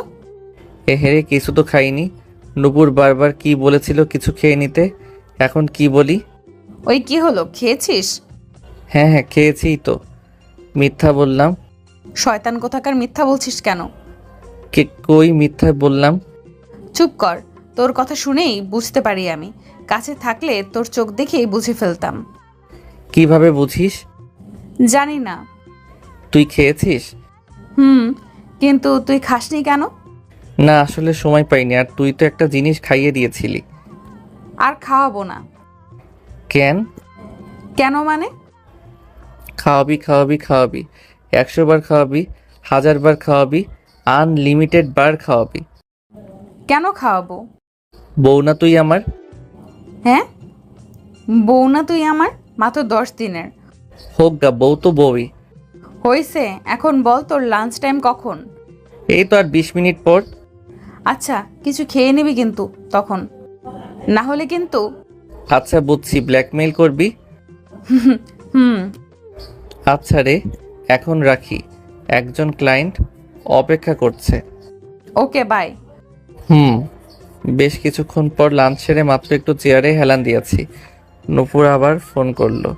হেরে কিছু তো খাইনি। নূপুর বারবার কি বলেছিল কিছু খেয়ে নিতে, এখন কি বলি? ওই কি হলো, খেয়েছিস? হ্যাঁ হ্যাঁ, খেয়েছিই তো। মিথ্যা বললাম? শয়তান কোথাকার, মিথ্যা বলছিস কেন? কই মিথ্যা বললাম? চুপ কর, তোর কথা শুনেই বুঝতে পারি আমি। কাছে থাকলে তোর চোখ দেখেই বুঝে ফেলতাম। কিভাবে বুঝিস? জানি না। তুই খেয়েছিস? কিন্তু তুই খাসনি কেন? না, আসলে সময় পাইনি, আর তুই তো একটা জিনিস খাইয়ে দিয়েছিলি। আর খাওয়াবো না। কেন? কেন মানে? খাওয়াবি খাওয়াবি খাওয়াবি, 100 বার খাওয়াবি, 1000 বার খাওয়াবি, আনলিমিটেড বার খাওয়াবি। কেন খাওয়াবো? বউ না তুই আমার? হ্যাঁ, বউ না তুই আমার? মাত্র 10 দিনের। হোক গা, বউ তো বউই। হয়েছে, এখন বল তোর লাঞ্চ টাইম কখন? এই তো আর 20 মিনিট পর। আচ্ছা, কিছু খেয়ে নিবি কিন্তু তখন, না হলে কিন্তু। আচ্ছা বুঝছি, ব্ল্যাকমেইল করবি। হুম। আচ্ছা রে, এখন রাখি, একজন ক্লায়েন্ট অপেক্ষা করছে। ওকে, বাই। বেশ কিছুক্ষণ পর লাঞ্চ সেরে মাত্র একটু চেয়ারে হেলান দিয়েছি, নূপুর আবার ফোন করলো।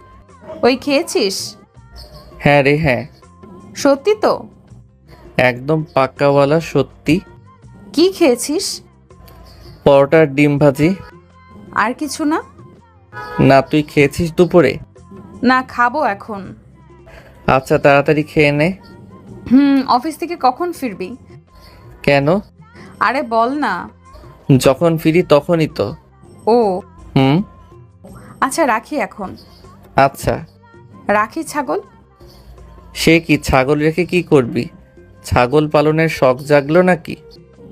ওই খেয়েছিস? হ্যাঁ রে হ্যাঁ। সত্যি তো? একদম পাক্কাওয়ালা সত্যি। কি খেয়েছিস? পরোটার ডিম ভাজি। আর কিছু না? না, তুই খেয়েছিস দুপুরে? না, খাবো এখন। আচ্ছা তাড়াতাড়ি খেয়ে নে। অফিস থেকে কখন ফিরবি? কেন? আরে বল না। যখন ফিরি তখনই তো। ও। হুম। আচ্ছা রাখি এখন। আচ্ছা। রাখি ছাগল। সে কি, ছাগল রেখে কি করবি? ছাগল পালনের শখ জাগলো নাকি?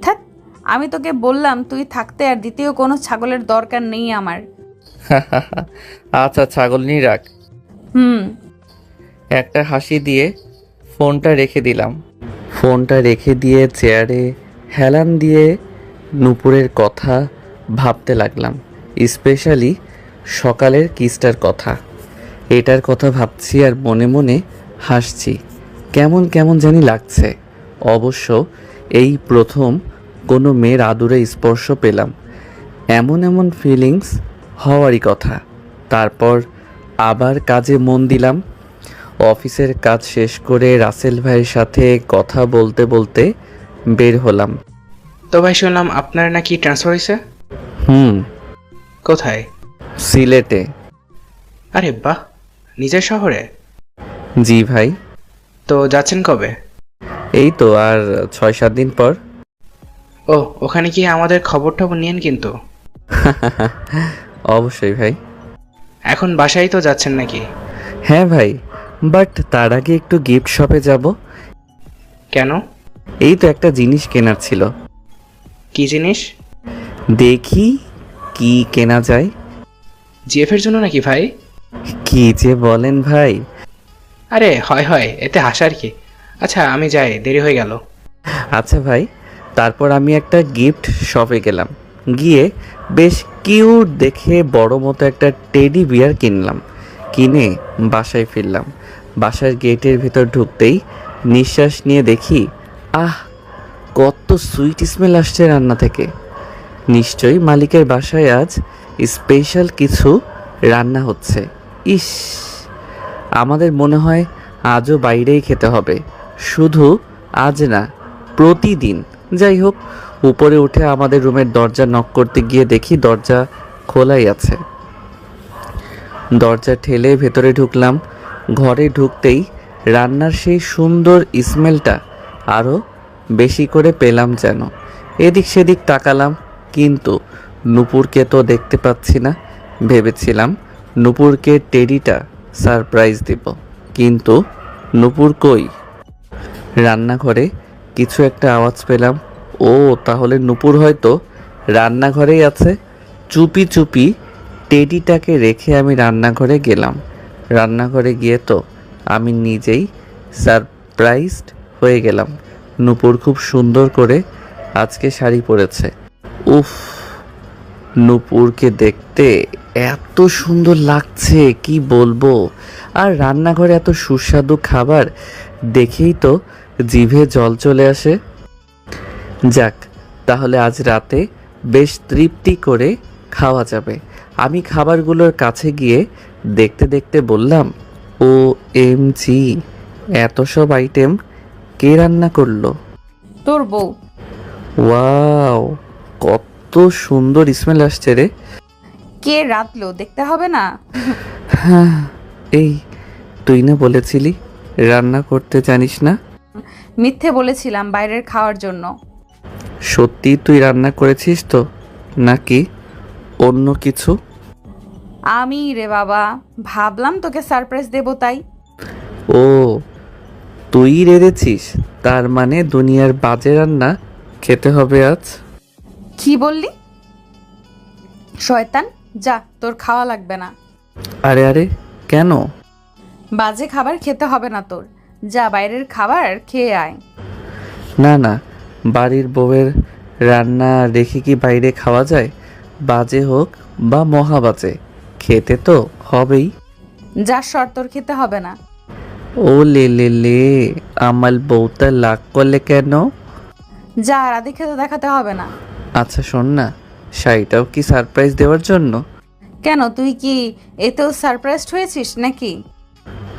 ধ্যাৎ, আমি তোকে বললাম তুই থাকতে আর দ্বিতীয় কোনো ছাগলের দরকার নেই আমার। আচ্ছা ছাগল নিয়ে রাখ। একটা হাসি দিয়ে ফোনটা রেখে দিলাম। ফোনটা রেখে দিয়ে চেয়ারে হেলান দিয়ে নূপুরের কথা ভাবতে লাগলাম, স্পেশালি সকালের কিসটার কথা। এটার কথা ভাবছি আর মনে মনে হাসছি। কেমন কেমন জানি লাগছে। অবশ্য এই প্রথম কোনো মেয়ের আদুরে স্পর্শ পেলাম। এমন এমন ফিলিংস হওয়ারই কথা। তারপর আবার কাজে মন দিলাম। অফিসের কাজ শেষ করে রাসেল ভাইয়ের সাথে কথা বলতে বলতে বের হলাম। তো ভাই শুনলাম আপনার নাকি ট্রান্সফার হয়েছে। হুম, কোথায়? সিলেটে। আরে বাহ, নিজের শহরে? জি ভাই। তো যাচ্ছেন কবে? এই তো আর 6-7 দিন পর। ও, ওখানে কি আমাদের খবর টবর নিয়েন কিন্তু। অবশ্যই ভাই। এখন বাসায় তো যাচ্ছেন নাকি? হ্যাঁ ভাই, বাট তার আগে একটু গিফট শপে যাব। কেন? এই তো একটা জিনিস কেনার ছিল। কি জিনিস? দেখি কি কেনা যায়। জিএফ এর জন্য নাকি ভাই? কি যে বলেন ভাই। আরে হয় হয়, এতে হাসার কি। আচ্ছা আমি যাই, দেরি হয়ে গেল। আচ্ছা ভাই, তারপর আমি একটা গিফট শপে গেলাম। গিয়ে বেশ কিউট দেখে বড় মতো একটা টেডি বিয়ার কিনলাম। কিনে বাসায় ফিরলাম। বাসার গেটের ভেতর ঢুকতেই নিঃশ্বাস নিয়ে দেখি, আহ, কত সুইট স্মেল আসছে রান্না থেকে। নিশ্চয়ই মালিকের বাসায় আজ স্পেশাল কিছু রান্না হচ্ছে। ইস, আমাদের মনে হয় আজও বাইরেই খেতে হবে। শুধু আজ না, প্রতিদিন। যাই হোক, উপরে উঠে আমাদের রুমের দরজা নক করতে গিয়ে দেখি দরজা খোলাই আছে। দরজা ঠেলে ভেতরে ঢুকলাম। ঘরে ঢুকতেই রান্নার সেই সুন্দর স্মেলটা আরও বেশি করে পেলাম যেন। এদিক সেদিক তাকালাম, কিন্তু নূপুরকে তো দেখতে পাচ্ছি না। ভেবেছিলাম নূপুরকে টেডিটা সারপ্রাইজ দেব, কিন্তু নূপুর কই। রান্নাঘরে কিছু একটা আওয়াজ পেলাম। ও, তাহলে নূপুর হয়তো রান্নাঘরেই আছে। চুপি চুপি টেডিটাকে রেখে আমি রান্নাঘরে গেলাম। রান্নাঘরে গিয়ে তো আমি নিজেই সারপ্রাইজড হয়ে গেলাম। নূপুর খুব সুন্দর করে আজকে শাড়ি পরেছে। উফ, নূপুরকে দেখতে এত সুন্দর লাগছে কি বলবো। আর রান্নাঘরে এত সুস্বাদু খাবার দেখেই তো জিভে জল চলে আসে। যাক, তাহলে আজ রাতে বেশ তৃপ্তি করে খাওয়া যাবে। আমি খাবারগুলোর কাছে গিয়ে দেখতে দেখতে বললাম, ও এম জি, এত সব আইটেম কে রান্না করলো? তোর বউ। ওয়াও, কত সুন্দর স্মেল আসছে রে। কে রাঁধলো দেখতে হবে না? হ্যাঁ, এই তুই না বলেছিলি রান্না করতে জানিস না? মিথ্যে বলেছিলাম বাইরের খাওয়ার জন্য। সত্যি তুই রান্না করেছিস তো, নাকি অন্য কিছু? আমি রে বাবা, ভাবলাম তোকে সারপ্রাইজ দেবো তাই। ও, তুই রেঁধেছিস? তার মানে দুনিয়ার বাজে রান্না খেতে হবে আজ। কি বললি? শয়তান, যা, তোর খাওয়া লাগবে না। আরে আরে, কেন? বাজে খাবার খেতে হবে না তোর। যা, বাইরের খাবার খেয়ে আয়। না না, বাড়ির বউয়ের রান্না রেখে কি বাইরে খাওয়া যায়? বাজে হোক বা মহা বাজে, খেতে তো হবেই। যা, সর, তোর খেতে হবে না। ও লে লে লে, আমার বউটা লাগ করলে কেন? যা, রাধে খেতে দেখাতে হবে না। আচ্ছা শোন না, শাড়িটাও কি সারপ্রাইজ দেওয়ার জন্য? কেন, তুই কি এতেও সারপ্রাইজড হয়েছিস নাকি?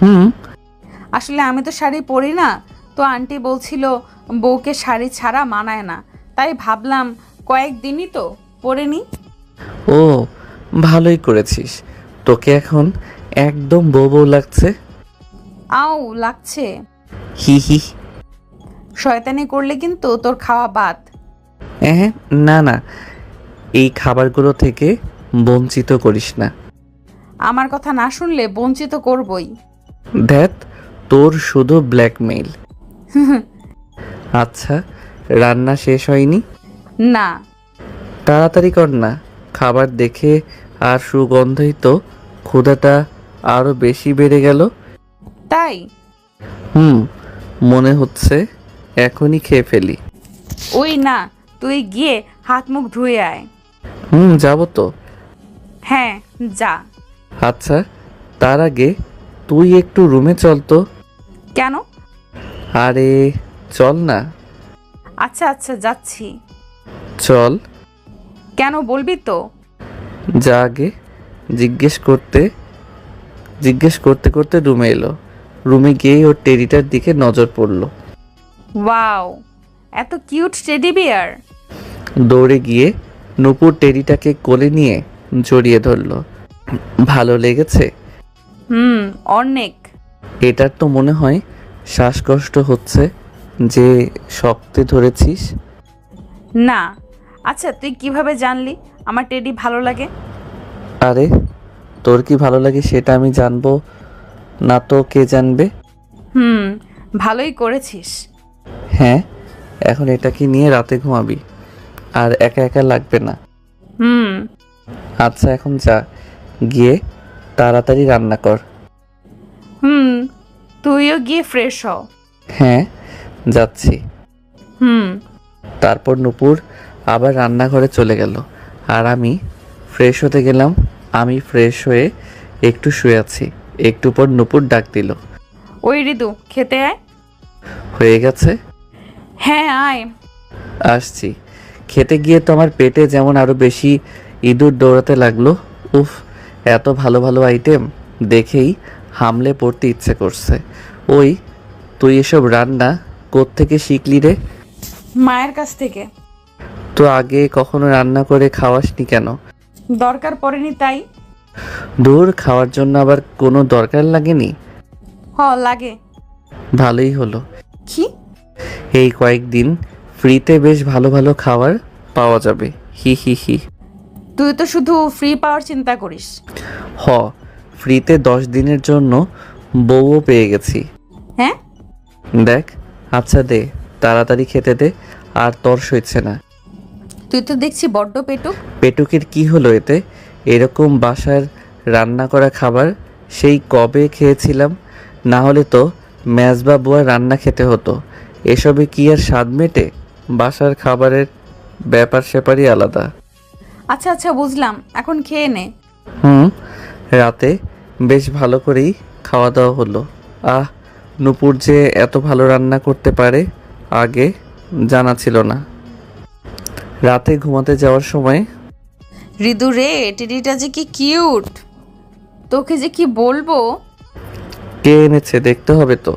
হুম। আসলে আমি তো শাড়ি পরি না, তো আন্টি বলছিল বউকে শাড়ি ছাড়া মানায় না, তাই ভাবলাম কয়েকদিনই তো পরে নি। ও, ভালোই করেছিস। তোকে এখন একদম বউ বউ লাগছে। আও লাগছে। হি হি। শয়তানি করলে কিন্তু তোর খাওয়া বাদ। হ্যাঁ, না না, এই খাবারগুলো থেকে বঞ্চিত করিস না। আমার কথা না শুনলে বঞ্চিত করবই। ধ্যাত, তোর শুধু ব্ল্যাকমেইল। আচ্ছা, রান্না শেষ হয়নি? না। তাড়াতাড়ি কর না, খাবার দেখে আর সুগন্ধই তো ক্ষুধাটা আরো বেশি বেড়ে গেল। তাই? হুম, মনে হচ্ছে এখনই খেয়ে ফেলি। ওই না, তুই গিয়ে হাত মুখ ধুয়ে আয়। হুম, যাবো তো। হ্যাঁ, যা। আচ্ছা, তার আগে তুই একটু রুমে চল তো। কেন? আরে চল না। আচ্ছা আচ্ছা, যাচ্ছি। চল। কেন বলবি তো? যা, আগে জিজ্ঞেস করতে জিজ্ঞেস করতে করতে রুমে এলো। রুমে গিয়েই ওর টেডিটার দিকে নজর পড়ল। ওয়াও, এত কিউট টেডি বিয়ার। দৌড়ে গিয়ে নূপুর টেডিটাকে কোলে নিয়ে জড়িয়ে ধরল। ভালো লেগেছে? অনেক। এটার তো মনে হয় শ্বাসকষ্ট হচ্ছে যে শক্তে ধরেছিস। না, আচ্ছা তুই কিভাবে জানলি আমার টেডি ভালো লাগে? আরে তোর কি ভালো লাগে সেটা আমি জানবো না তো কে জানবে? ভালোই করেছিস। হ্যাঁ, এখন এটাকে নিয়ে রাতে ঘুমাবি, আর একা একা লাগবে না। আচ্ছা এখন যা, গিয়ে তাড়াতাড়ি রান্না কর। তুইও গিয়ে ফ্রেশ হ। হ্যাঁ যাচ্ছি। তারপর নূপুর আবার রান্নাঘরে চলে গেল, আর আমি ফ্রেশ হতে গেলাম। আমি ফ্রেশ হয়ে একটু শুয়ে আছি, একটু পর নূপুর ডাক দিল। ওই ঋতু, খেতে আয়। হয়ে গেছে? হ্যাঁ আয়। আসছি। খেতে গিয়ে তো আমার পেটে যেমন আরো বেশি ইঁদুর দৌড়াতে লাগলো। উফ, এত ভালো ভালো আইটেম দেখেই হামলে পড়তে ইচ্ছে করছে। ওই তুই এসব রান্না কোত্থেকে শিখলি রে? মায়ের কাছ থেকে। তো আগে কখনো রান্না করে খাওয়াসনি কেন? দরকার পড়েনি তাই। দূর, খাওয়ার জন্য আবার কোনো দরকার লাগেনি? লাগে। ভালোই হলো। কি? এই কয়েকদিন ফ্রিতে বেশ ভালো ভালো খাবার পাওয়া যাবে। হি হি হি। তুই তো শুধু ফ্রি পাওয়ার চিন্তা করিস। হ, ফ্রিতে 10 দিনের জন্য বউও পেয়ে গেছি। হ্যাঁ? দেখ, আচ্ছা দে, তাড়াতাড়ি খেতে দে, আর তর সইছে না। তুই তো দেখছি বড্ড পেটুক। পেটুকের কি হলো এতে? এরকম বাসার রান্না করা খাবার সেই কবে খেয়েছিলাম, না হলে তো মেজবা বুয়ার রান্না খেতে হতো। এসবে কি আর স্বাদ মেটে? বাসার খাবারের ব্যাপার স্যাপারই আলাদা। আচ্ছা আচ্ছা বুঝলাম, এখন খেয়ে নে। রাতে বেশ ভালো করেই খাওয়া দাওয়া হলো। নূপুর যে এত ভালো রান্না করতে পারে আগে জানা ছিল না। রাতে ঘুমাতে যাওয়ার সময়, ঋতু রে, টেডিটা যে কি কিউট, তোকে যে কি বলবো। কে এনেছে দেখতে হবে তো।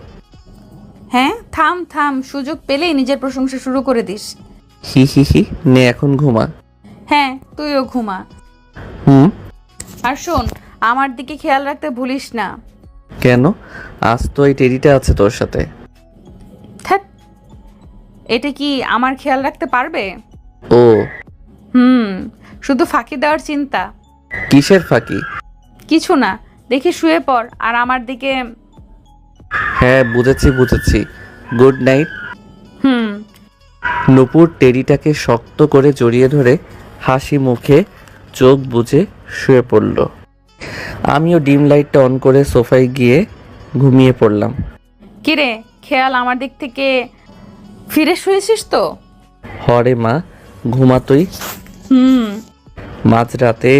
হ্যাঁ, থাম থাম, সুযোগ পেলেই নিজের প্রশংসা শুরু করে দিস। হি হি হি, নে এখন ঘুমা। হ্যাঁ, তুইও ঘুমা। হুম। আর শোন, আমার দিকে খেয়াল রাখতে ভুলিস না। কেন? আজ তো এই টেডিটা আছে তোর সাথে। ধ্যাৎ, এটা কি আমার খেয়াল রাখতে পারবে? ও, শুধু ফাঁকি দেওয়ার চিন্তা। কিসের ফাঁকি? কিছু না, দেখি শুয়ে পড় আর আমার দিকে। হ্যাঁ বুঝেছি বুঝেছি, গুড নাইট। নূপুর টেডিটাকে শক্ত করে জড়িয়ে ধরে হাসি মুখে চোখ বুজে শুয়ে পড়ল। আমিও ডিম লাইটটা অন করে সোফায় গিয়ে ঘুমিয়ে পড়লাম। কিরে, খেয়াল আমার দিক থেকে ফিরে শুয়েছিস তো? হরে মা, ঘুমাতই। মাঝরাতে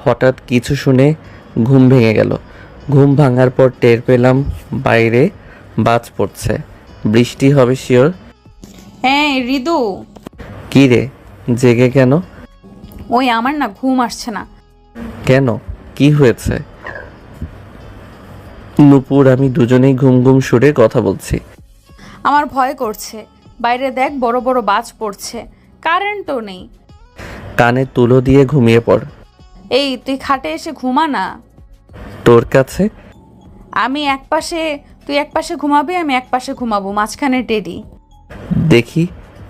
হঠাৎ কিছু শুনে ঘুম ভেঙে গেল। ঘুম ভাঙার পর টের পেলাম বাইরে বাজ পড়ছে, বৃষ্টি হবে শিওর। হ্যাঁ ঋতু। কি রে, জেগে কেন? ওই আমার না ঘুম আসছে না। কেন, কি হয়েছে? নূপুর আমি দুজনেই ঘুম ঘুম সুরে কথা বলছি। আমার ভয় করছে, বাইরে দেখ বড় বড় বাজ পড়ছে, কারেন্টও নেই। কানে তুলো দিয়ে ঘুমিয়ে পড়। এই তুই খাটে এসে ঘুমা না। তোর কাছে? তুই এক পাশে ঘুমাবি, আমি এক পাশে ঘুমাবো, মাঝখানে টেডি। দেখি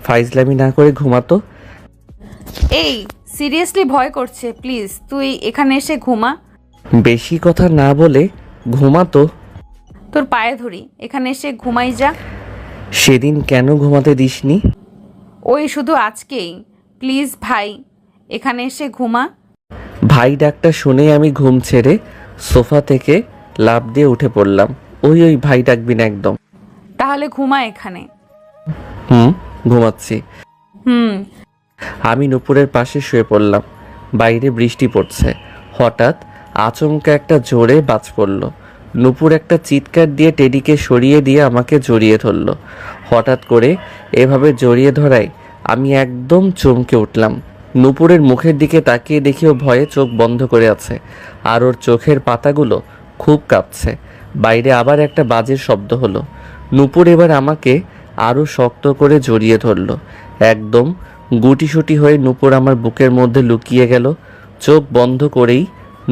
ফাইজলামি না করে ঘুমাতো। এই সিরিয়াসলি ভয় করছে, প্লিজ তুই এখানে এসে ঘুমা। বেশি কথা না বলে ঘুমাতো। তোর পায়ে ধরি, এখানে এসে ঘুমাই যা। সেদিন কেন ঘুমাতে দিসনি? ওই শুধু আজকেই, প্লিজ ভাই, এখানে এসে ঘুমা। ভাই ডাকটা শুনে আমি ঘুম ছেড়ে সোফা থেকে লাফ দিয়ে উঠে পড়লাম। ওই ভাই ডাকবি না একদম। তাহলে ঘুমা এখানে। ঘুমাচ্ছি। আমি নূপুরের পাশে শুয়ে পড়লাম। বাইরে বৃষ্টি পড়ছে। হঠাৎ আচমকা একটা জোরে বাজ পড়ল। নূপুর একটা চিৎকার দিয়ে টেডিকে সরিয়ে দিয়ে আমাকে জড়িয়ে ধরল। হঠাৎ করে এভাবে জড়িয়ে ধরায় আমি একদম চমকে উঠলাম। নূপুরের মুখের দিকে তাকিয়ে দেখি ও ভয়ে চোখ বন্ধ করে আছে, আর ওর চোখের পাতাগুলো খুব কাঁপছে। বাইরে আবার একটা বাজের শব্দ হলো। নূপুর এবার আমাকে আরও শক্ত করে জড়িয়ে ধরলো। একদম গুটিসুটি হয়ে নূপুর আমার বুকের মধ্যে লুকিয়ে গেল। চোখ বন্ধ করেই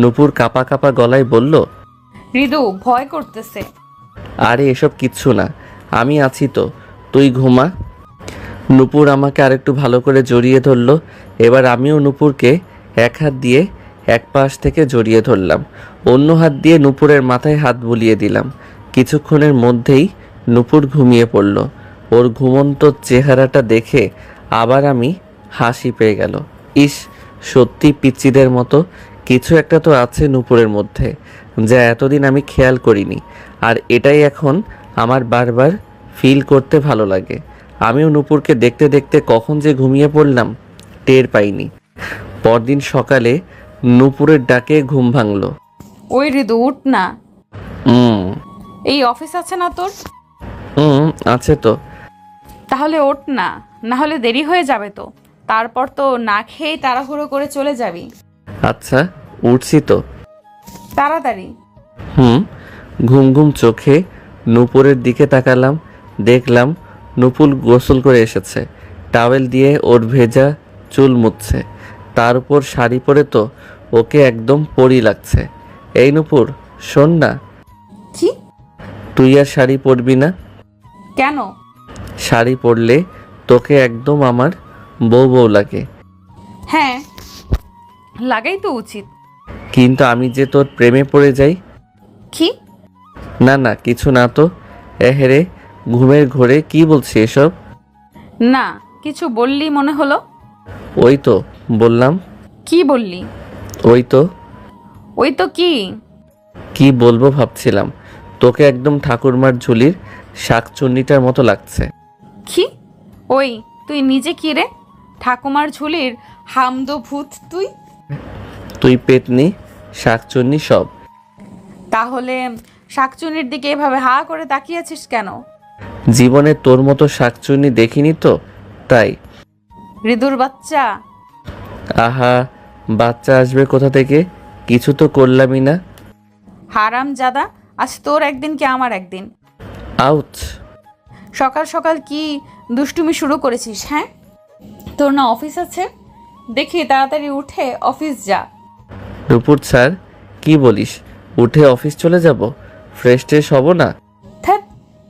নূপুর কাঁপা কাঁপা গলায় বলল, হৃদু ভয় করতেছে। আরে এসব কিচ্ছু না, আমি আছি তো, তুই ঘুমা। নূপুর আমাকে আরেকটু ভালো করে জড়িয়ে ধরলো। এবার আমিও নূপুরকে এক হাত দিয়ে এক পাশ থেকে জড়িয়ে ধরলাম, অন্য হাত দিয়ে নূপুরের মাথায় হাত বুলিয়ে দিলাম। কিছুক্ষণের মধ্যেই নূপুর ঘুমিয়ে পড়ল। ওর ঘুমন্ত চেহারাটা দেখে আবার আমি হাসি পেয়ে গেল। ইস, সত্যি পিচ্চিদের মতো কিছু একটা তো আছে নূপুরের মধ্যে, যা এতদিন আমি খেয়াল করিনি। আর এটাই এখন আমার বারবার ফিল করতে ভালো লাগে। আমিও নূপুরকে দেখতে দেখতে কখন যে ঘুমিয়ে পড়লাম টের পাইনি। পরদিন সকালে নূপুরের ডাকে ঘুম ভাঙল। ওই হৃদু উঠ না, হুম এই অফিস আছে না তোর? হুম আছে তো। তাহলে ওঠ না, না হলে দেরি হয়ে যাবে তো। তারপর তো না খেয়েই তাড়াহুড়ো করে চলে যাবি। আচ্ছা, উঠছি তো। তাড়াতাড়ি। ঘুম ঘুম চোখে নূপুরের দিকে তাকালাম। দেখলাম নূপুর গোসল করে এসেছে, টাওয়েল দিয়ে ওর ভেজা চুল মুছছে। তার উপর শাড়ি পরে তো ওকে একদম পরি লাগছে। এই নূপুর, শোন না, কি? তুই আর শাড়ি পরবি না? কেন? শাড়ি পরলে তোকে একদম আমার বউ বউ লাগে। হ্যাঁ, লাগাই তো উচিত। কিন্তু আমি যে তোর প্রেমে পড়ে যাই। কি? না না, কিছু না তো। এহেরে, ঘুমের ঘোরে কি বলছি এসব? না, কিছু বললি মনে হলো। ওই তো বললাম। কি বললি? ওই তো। ওই তো কি? কি বলবো ভাবছিলাম, তোকে একদম ঠাকুরমার ঝুলির শাকচুন্নিটার মতো লাগছে। কি? ওই তুই নিজে কি রে? ঠাকুমার ঝুলির হামদো ভূত তুই? তুই পেতনি, শাকচুন্নি সব। তাহলে শাকচুনির দিকে এভাবে হা করে তাকিয়েছিস কেন? জীবনে তোর মতো শাকচুন্নি দেখিনি তো, তাই। হৃদুর বাচ্চা। আহা, বাচ্চা আসবে কোথা থেকে? কিছু তো করলামই না। হারাম জাদা, আজ তোর একদিন কি আমার একদিন। আউচ! সকাল সকাল কি দুষ্টুমি শুরু করেছিস? হ্যাঁ, তোর না অফিস আছে? দেখি তাড়াতাড়ি উঠে অফিস যা। দুপুর স্যার, কি বলিস? উঠে অফিস চলে যাব? ফ্রেশ ট্রেশ হব না? ধ্যাৎ,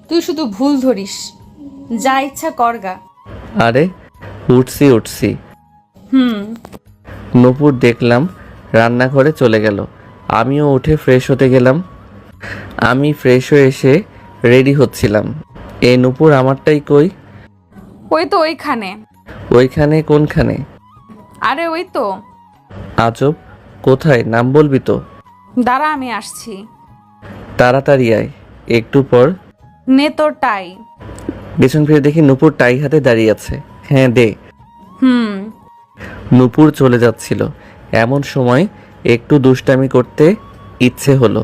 তুই শুধু ভুল ধরিস। যা ইচ্ছা করগা। আরে উঠছি উঠছি। হুম। নূপুর দেখলাম রান্নাঘরে চলে গেল। আমিও উঠে ফ্রেশ হতে গেলাম। আমি ফ্রেশ হয়ে এসে রেডি হচ্ছিলাম। এ নূপুর আমারটাই কই? ওই তো ওইখানে। ওইখানে কোনখানে? আরে ওই তো। আজব, কোথায়? নাম বলবি তো? দাঁড়া, আমি আসছি। তাড়াতাড়ি আয়। একটু পর নে তোর টাই। পেছন ফিরে দেখি নূপুর টাই হাতে দাঁড়িয়ে আছে। হ্যাঁ দে। হুম। নূপুর চলে যাচ্ছিল, এমন সময় একটু দুষ্টামি করতে ইচ্ছে হলো।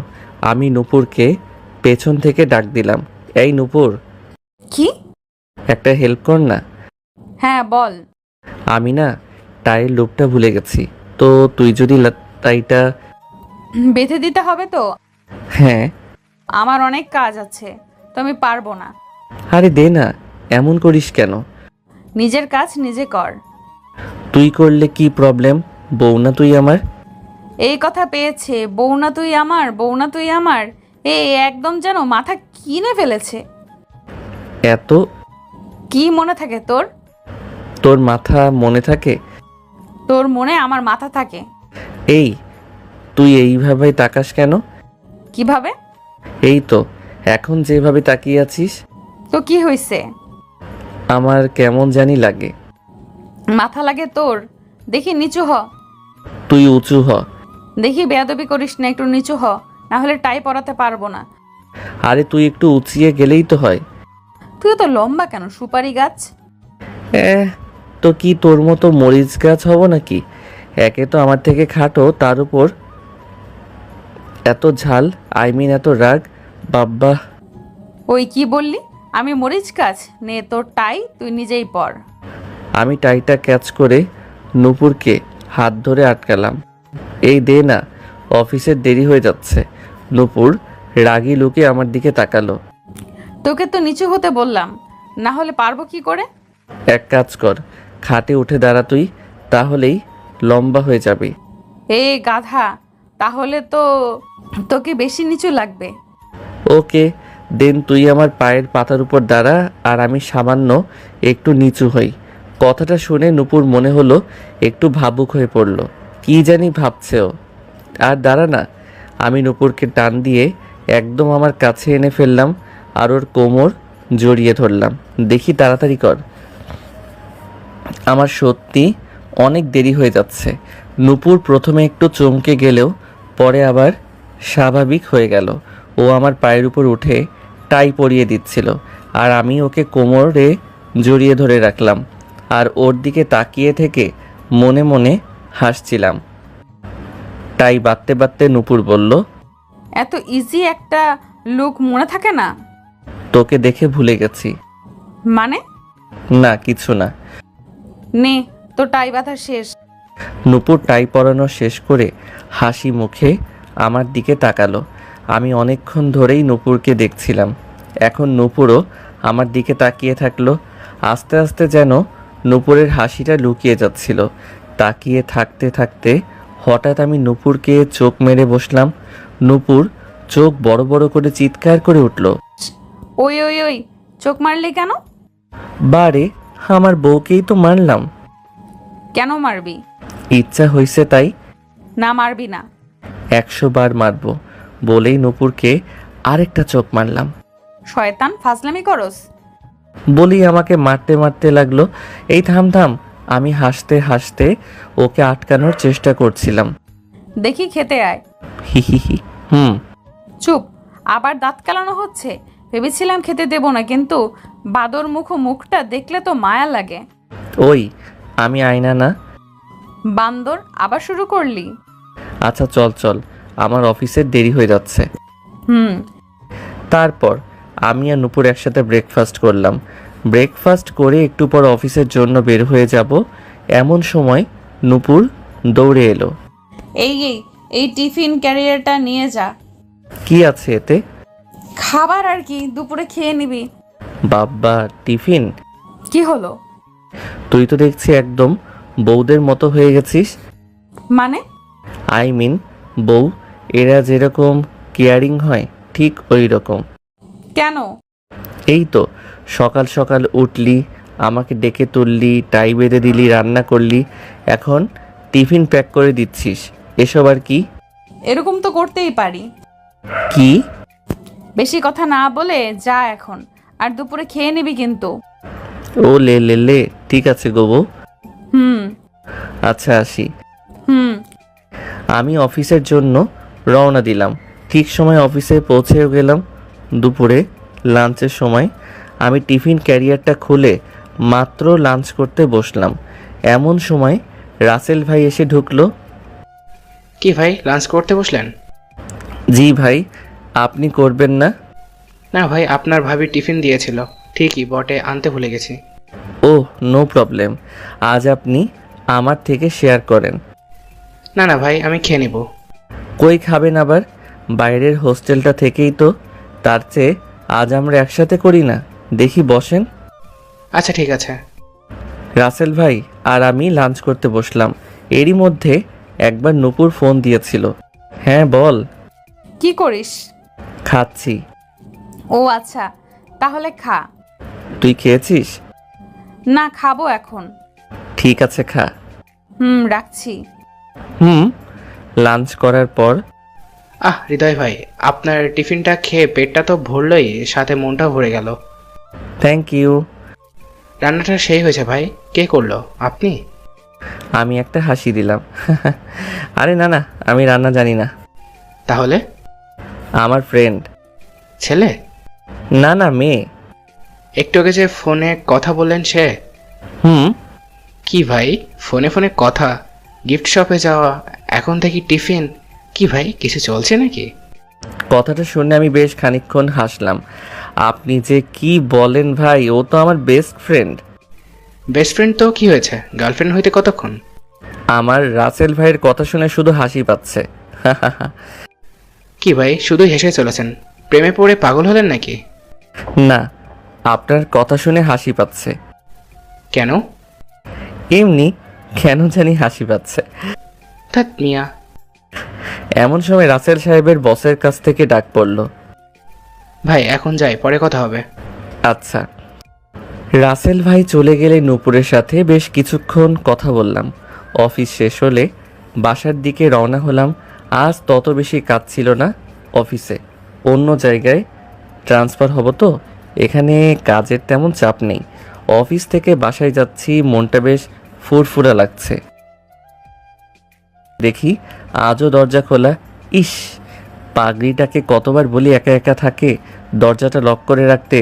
আমি নূপুরকে পেছন থেকে ডাক দিলাম, এই নূপুর, কি? একটা হেল্প কর না। হ্যাঁ বল। আমি না টাইয়ের লুপটা ভুলে গেছি, তো তুই যদি টাইটা। বেঁধে দিতে হবে তো? হ্যাঁ। আমার অনেক কাজ আছে, তো আমি পারবো না। আরে দে না, এমন করিস কেন? নিজের কাজ নিজে কর। তুই করলে কি প্রবলেম? বউ না তুই আমার? এই কথা পেয়েছে, বউ না তুই আমার, বউ না তুই আমার, এই একদম যেন মাথা কিনে ফেলেছে। এত কি মনে থাকে তোর? তোর মাথা মনে থাকে? তোর মনে আমার মাথা থাকে। এই, তুই এইভাবে তাকাস কেন? কিভাবে? এই তো, এখন যেভাবে তাকিয়ে আছিস। তো কি হয়েছে? আমার কেমন জানি লাগে। মাথা লাগে তোর? দেখি নিচু হ। তুই উঁচু হ। দেখি বেয়াদবি করিস না, একটু নিচু হ, না হলে টাই পরাতে পারবো না। আরে তুই একটু উঁচিয়ে গেলেই তো হয়। তুই তো লম্বা কেন, সুপারি গাছ। তো কি তোর মতো মরিচ গাছ হব নাকি? একে তো আমার থেকে খাটো, তার উপর এত ঝাল, এত রাগ, বাব্বা। ওই কি বললি? আমি মরিচ গাছ? নে তোর টাই, তুই নিজেই পর। আমি টাইটা ক্যাচ করে নূপুরকে হাত ধরে আটকালাম। এই দে না, অফিসের দেরি হয়ে যাচ্ছে। নূপুর রাগী লুকে আমার দিকে তাকালো। তোকে তো নিচু হতে বললাম, না হলে পারবো কি করে? এক কাজ কর, খাটে উঠে দাঁড়া তুই, তাহলেই লম্বা হয়ে যাবি। এ গাধা, তাহলে তো তোকে বেশি নিচু লাগবে। ওকে দেন, তুই আমার পায়ের পাতার উপর দাঁড়া আর আমি সামান্য একটু নিচু হই। কথাটা শুনে নূপুর মনে হলো একটু ভাবুক হয়ে পড়ল। কি জানি ভাবছে ও। আর দাঁড়া না, আমি নূপুরকে টান দিয়ে একদম আমার কাছে এনে ফেললাম আর ওর কোমর জড়িয়ে ধরলাম। দেখি তাড়াতাড়ি কর। আমার সত্যি অনেক দেরি হয়ে যাচ্ছে। নূপুর প্রথমে একটু চমকে গেলেও পরে আবার স্বাভাবিক হয়ে গেল। ও আমার পায়ের উপর উঠে টাই পরিয়ে দিচ্ছিল আর আমি ওকে কোমরে জড়িয়ে ধরে রাখলাম আর ওর দিকে তাকিয়ে থেকে মনে মনে হাসছিলাম। টাই বাঁধতে বাঁধতে নূপুর বলল, এত ইজি একটা লুক মনে থাকে না? তোকে দেখে ভুলে গেছি। মানে? না কিছু না। নে, তো টাই বাঁধা শেষ। নূপুর টাই পরানো শেষ করে হাসি মুখে আমার দিকে তাকালো। আমি অনেকক্ষণ ধরেই নূপুরকে দেখছিলাম। এখন নূপুরও আমার দিকে তাকিয়ে থাকলো। আস্তে আস্তে যেন নূপুরের হাসিটা লুকিয়ে যাচ্ছিল। তাকিয়ে থাকতে থাকতে হঠাৎ আমি নূপুরকে চোখ মেরে বসলাম। নূপুর চোখ বড় বড় করে চিৎকার করে উঠল, ওই ওই ওই, চোখ মারলি কেন? বারে, আমার বউকেই তো মারলাম। কেন মারবি? ইচ্ছা হইছে তাই। না, মারবি না। 100 বার মারবো বলেই নূপুরকে আরেকটা চোখ মারলাম। শয়তান, ফাজলামি করস? বলি আমাকে মারতে মারতে লাগলো। এই থাম থাম, আমি হাসতে হাসতে ওকে আটকানোর চেষ্টা করছিলাম। দেখি খেতে আয়। হি হি হি। চুপ, আবার দাঁত কালানো হচ্ছে। ভেবেছিলাম খেতে দেব না, কিন্তু বাদর মুখটা দেখলে তো মায়া লাগে। ওই আমি আয়না না। বান্দর, আবার শুরু করলি? আচ্ছা চল চল, আমার অফিসের দেরি হয়ে যাচ্ছে। হুম। তারপর আমি আর নূপুর একসাথে ব্রেকফাস্ট করলাম। ব্রেকফাস্ট করে একটু পর অফিসের জন্য বের হয়ে যাব, এমন সময় নূপুর দৌড়ে এলো। এই টিফিন ক্যারিয়ারটা নিয়ে যা। কি আছে এতে? খাবার আর কি, দুপুরে খেয়ে নিবি। বাব্বা, টিফিন? কি হলো? তুই তো দেখছি একদম বউদের মতো হয়ে গেছিস। মানে? আই মিন বউ এরা যেরকম কেয়ারিং হয় ঠিক ওই রকম। কেন? এই তো সকাল সকাল উঠলি, আমাকে ডেকে তুললি, টাই বেঁধে দিলি, রান্না করলি, এখন টিফিন প্যাক করে দিচ্ছিস। এসব আর কি? এরকম তো করতেই পারি। কি? বেশি কথা না বলে যা এখন, আর দুপুরে খেয়ে নিবি কিন্তু। ও লে লে লে, ঠিক আছে গো বউ। হুম আচ্ছা আসি। হুম। আমি অফিসের জন্য রওনা দিলাম। ঠিক সময় অফিসে পৌঁছেও গেলাম। দুপুরে লাঞ্চের সময় আমি টিফিন ক্যারিয়ারটা খুলে মাত্র লাঞ্চ করতে বসলাম, এমন সময় রাসেল ভাই এসে ঢুকলো। কি ভাই, লাঞ্চ করতে বসলেন? জি ভাই, আপনি করবেন না? না ভাই, আপনার ভাবি টিফিন দিয়েছিল, ঠিকই বটে, আনতে ভুলে গেছি। ও নো প্রবলেম, আজ আপনি আমার থেকে শেয়ার করেন। না না ভাই, আমি খেয়ে নেব। কই খাবেন আবার? বাইরের হোস্টেলটা থেকেই তো, তার চেয়ে আজ আমরা একসাথে করি না, দেখি বসেন। আচ্ছা ঠিক আছে। রাসেল ভাই আর আমি লাঞ্চ করতে বসলাম। এরই মধ্যে একবার নূপুর ফোন দিয়েছিল। হ্যাঁ বল। কি করিস? খাচ্ছি। ও আচ্ছা, তাহলে খা। তুই খেয়েছিস? না, খাবো এখন। ঠিক আছে খা। রাখছি। লাঞ্চ করার পর হৃদয় ভাই, আপনার টিফিনটা খেয়ে পেটটা তো ভরলই, সাথে মনটাও ভরে গেল। Thank you. রান্নাটা সেই হয়েছে ভাই। কে করলো, আপনি? আমি একটা হাসি দিলাম। আরে না না, আমি রান্না জানি না। তাহলে? আমার ফ্রেন্ড। ছেলে? না না, মেয়ে। একটু আগে যে ফোনে কথা বললেন সে? কি ভাই, ফোনে ফোনে কথা, গিফট শপে যাওয়া, এখন থেকে টিফিন, কি ভাই কিছু চলছে নাকি? কথাটা শুনে আমি বেশ খানিকক্ষণ হাসলাম। আপনি যে কি বলেন ভাই, ও তো আমার বেস্ট ফ্রেন্ড। বেস্ট ফ্রেন্ড তো কি হয়েছে, গার্লফ্রেন্ড হইতে কতক্ষণ? আমার রাসেল ভাইয়ের কথা শুনে শুধু হাসি পাচ্ছে। কি ভাই শুধু হেসে চলেছেন? প্রেমে পড়ে পাগল হলেন নাকি? না, আপনার কথা শুনে হাসি পাচ্ছে। কেন? এমনি, কেন জানি হাসি পাচ্ছে। ধ্যাৎ মিয়া। এমন সময় রাসেল সাহেবের বসের কাছ থেকে ডাক পড়ল। ভাই এখন যাই, পরে কথা হবে। আচ্ছা। রাসেল ভাই চলে গেলে নূপুরের সাথে বেশ কিছুক্ষণ কথা বললাম। অফিস শেষ হলে বাসার দিকে রওনা হলাম। আজ তত বেশি কাজ ছিল না অফিসে, অন্য জায়গায় ট্রান্সফার হব তো এখানে কাজের তেমন চাপ নেই। অফিস থেকে বাসায় যাচ্ছি, মনটা বেশ ফুরফুরা লাগছে। দেখি আজও দরজা খোলা। ইস, পাগড়িটাকে কতবার বলি একা একা থাকে, দরজাটা লক করে রাখতে।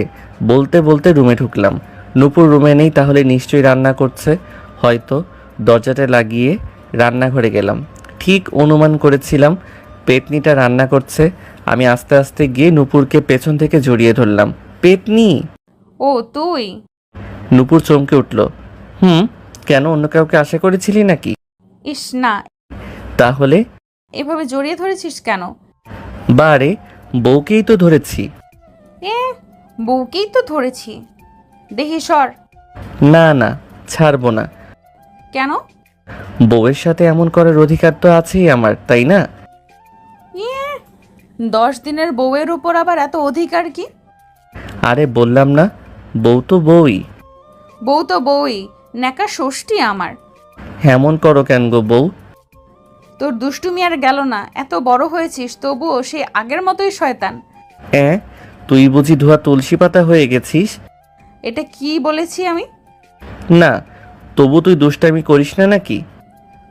বলতে বলতে রুমে ঢুকলাম। নূপুর রুমে নেই, তাহলে নিশ্চয়ই রান্না করছে। হয়তো দরজাটা লাগিয়ে রান্নাঘরে গেলাম। ঠিক অনুমান করেছিলাম পেতনিটা রান্না করছে। আমি আস্তে আস্তে গিয়ে নূপুরকে পেছন থেকে জড়িয়ে ধরলাম। পেতনি! ও তুই? নূপুর চমকে উঠল। কেন, অন্য কাউকে আশা করেছিলি নাকি? ইস না, তাহলে? এভাবে জড়িয়ে ধরেছিস কেন? বারে, বউকেই তো ধরেছি। এ, বউকেই তো ধরেছি। দেখি সর। না না, ছাড়বো না। কেন? বউয়ের সাথে এমন করার অধিকার তো আছেই আমার, তাই না? 10 দিনের বউয়ের উপর আবার এত অধিকার কি? আরে বললাম না, বউ তো বউই। বউ তো বউই, নেকা ষষ্ঠী আমার। এমন করো কেন গো বউ? তোর দুষ্টুমি আর গেল না, এত বড় হয়েছিস তবুও সে আগের মতোই শয়তান। তুই বুঝি ধোয়া তুলসী পাতা হয়ে গেছিস? এটা কি বলেছি আমি? না, তবু তুই দুষ্টামি করিস না নাকি?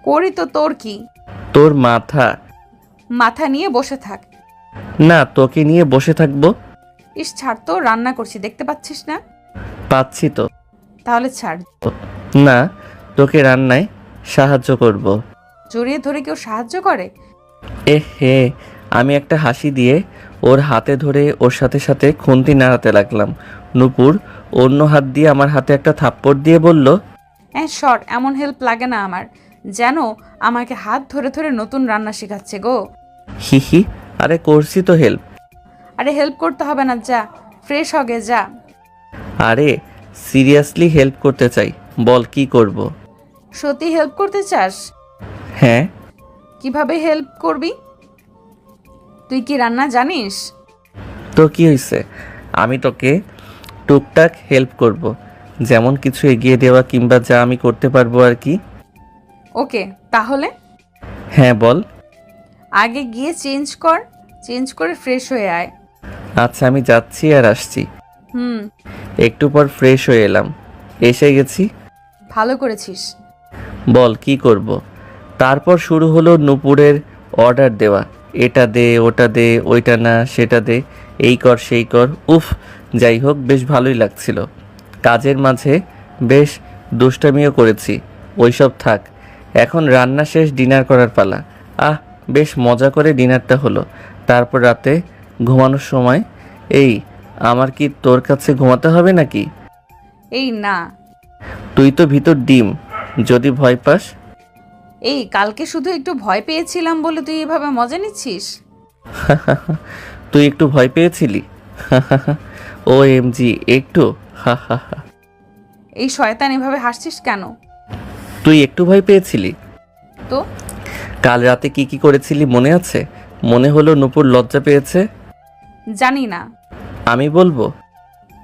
করি তো, তোর কি? তোর মাথা। মাথা নিয়ে বসে থাক। না, তোকে নিয়ে বসে থাকবো। ইস ছাড় তো, রান্না করছি দেখতে পাচ্ছিস না? পাচ্ছি তো। তাহলে ছাড়। না, তোকে রান্নায় সাহায্য করব। জড়িয়ে ধরে কেউ সাহায্য করে? হে, আমি একটা হাসি দিয়ে ওর হাতে ধরে ওর সাথে সাথে খুন্তি নাড়াতে লাগলাম। নূপুর অন্য হাত দিয়ে আমার হাতে একটা থাপ্পড় দিয়ে বলল, সর, এমন হেল্প লাগে না আমার। যেন আমাকে হাত ধরে ধরে নতুন রান্না শেখাচ্ছে গো। হি, আরে করছি তো হেল্প। আরে হেল্প করতে হবে না, যা ফ্রেশ হগে যা। আরে সিরিয়াসলি হেল্প করতে চাই, বল কি করব? সত্যি হেল্প করতে চাস? হ্যাঁ। কিভাবে হেল্প করবি? তুই কি রান্না জানিস? তো কি হয়েছে, আমি তোকে টুকটাক হেল্প করব, যেমন কিছু এগিয়ে দেওয়া কিংবা যা আমি করতে পারবো আর কি। ওকে, তাহলে হ্যাঁ বল। আগে গিয়ে চেঞ্জ করে ফ্রেশ হয়ে আয়। আচ্ছা, আমি যাচ্ছি আর আসছি। হুম, একটু পর ফ্রেশ হয়ে এলাম, এসে গেছি। ভালো করেছিস। বল কি করব? তারপর শুরু হলো নূপুরের অর্ডার দেওয়া। এটা দে, ওটা দে, ওইটা না সেটা দে, এই কর সেই কর। উফ, যাই হোক বেশ ভালোই লাগছিল। কাজের মাঝে বেশ দুষ্টামিও করেছি, ওইসব থাক। এখন রান্না শেষ, ডিনার করার পালা। বেশ মজা করে ডিনারটা হলো। তারপর রাতে ঘুমানোর সময়, আমার কি তোর কাছে ঘুমাতে হবে নাকি? এই না, তুই তো ভিতর ডিম, যদি ভয় পাস। কালকে শুধু একটু ভয় পেয়েছিলাম বলে তুই এভাবে মজা নিচ্ছিস? তুই একটু ভয় পেয়েছিলি? OMG, একটু? এই শয়তান এভাবে হাসছিস কেন? তুই একটু ভয় পেয়েছিলি? তো কাল রাতে কি কি করেছিলি মনে আছে? মনে হলো নূপুর লজ্জা পেয়েছে। জানি না। আমি বলবো?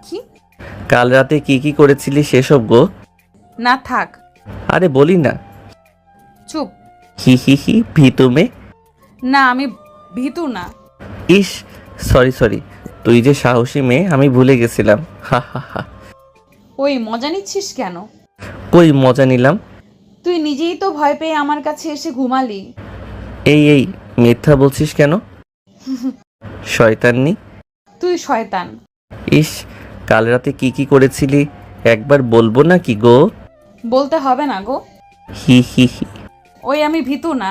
কি? কাল রাতে কি কি করেছিলি সেসব গো। না থাক। আরে বলি না। চুপ। হি, ভীতু মেয়ে। না, আমি ভীতু না। ইস, সরি, তুই যে সাহসী মেয়ে আমি ভুলে গেছিলাম। হা। ওই মজা নিচ্ছিস কেন? কই মজা নিলাম? তুই নিজেই তো ভয় পেয়ে আমার কাছে এসে ঘুমালি। এই মিথ্যা বলছিস কেন? শয়তাননি। তুই শয়তান। ইস, কাল রাতে কি কি করেছিলি একবার বলবো না কি গো? বলতে হবে না গো। হি। ওই আমি ভীতু না।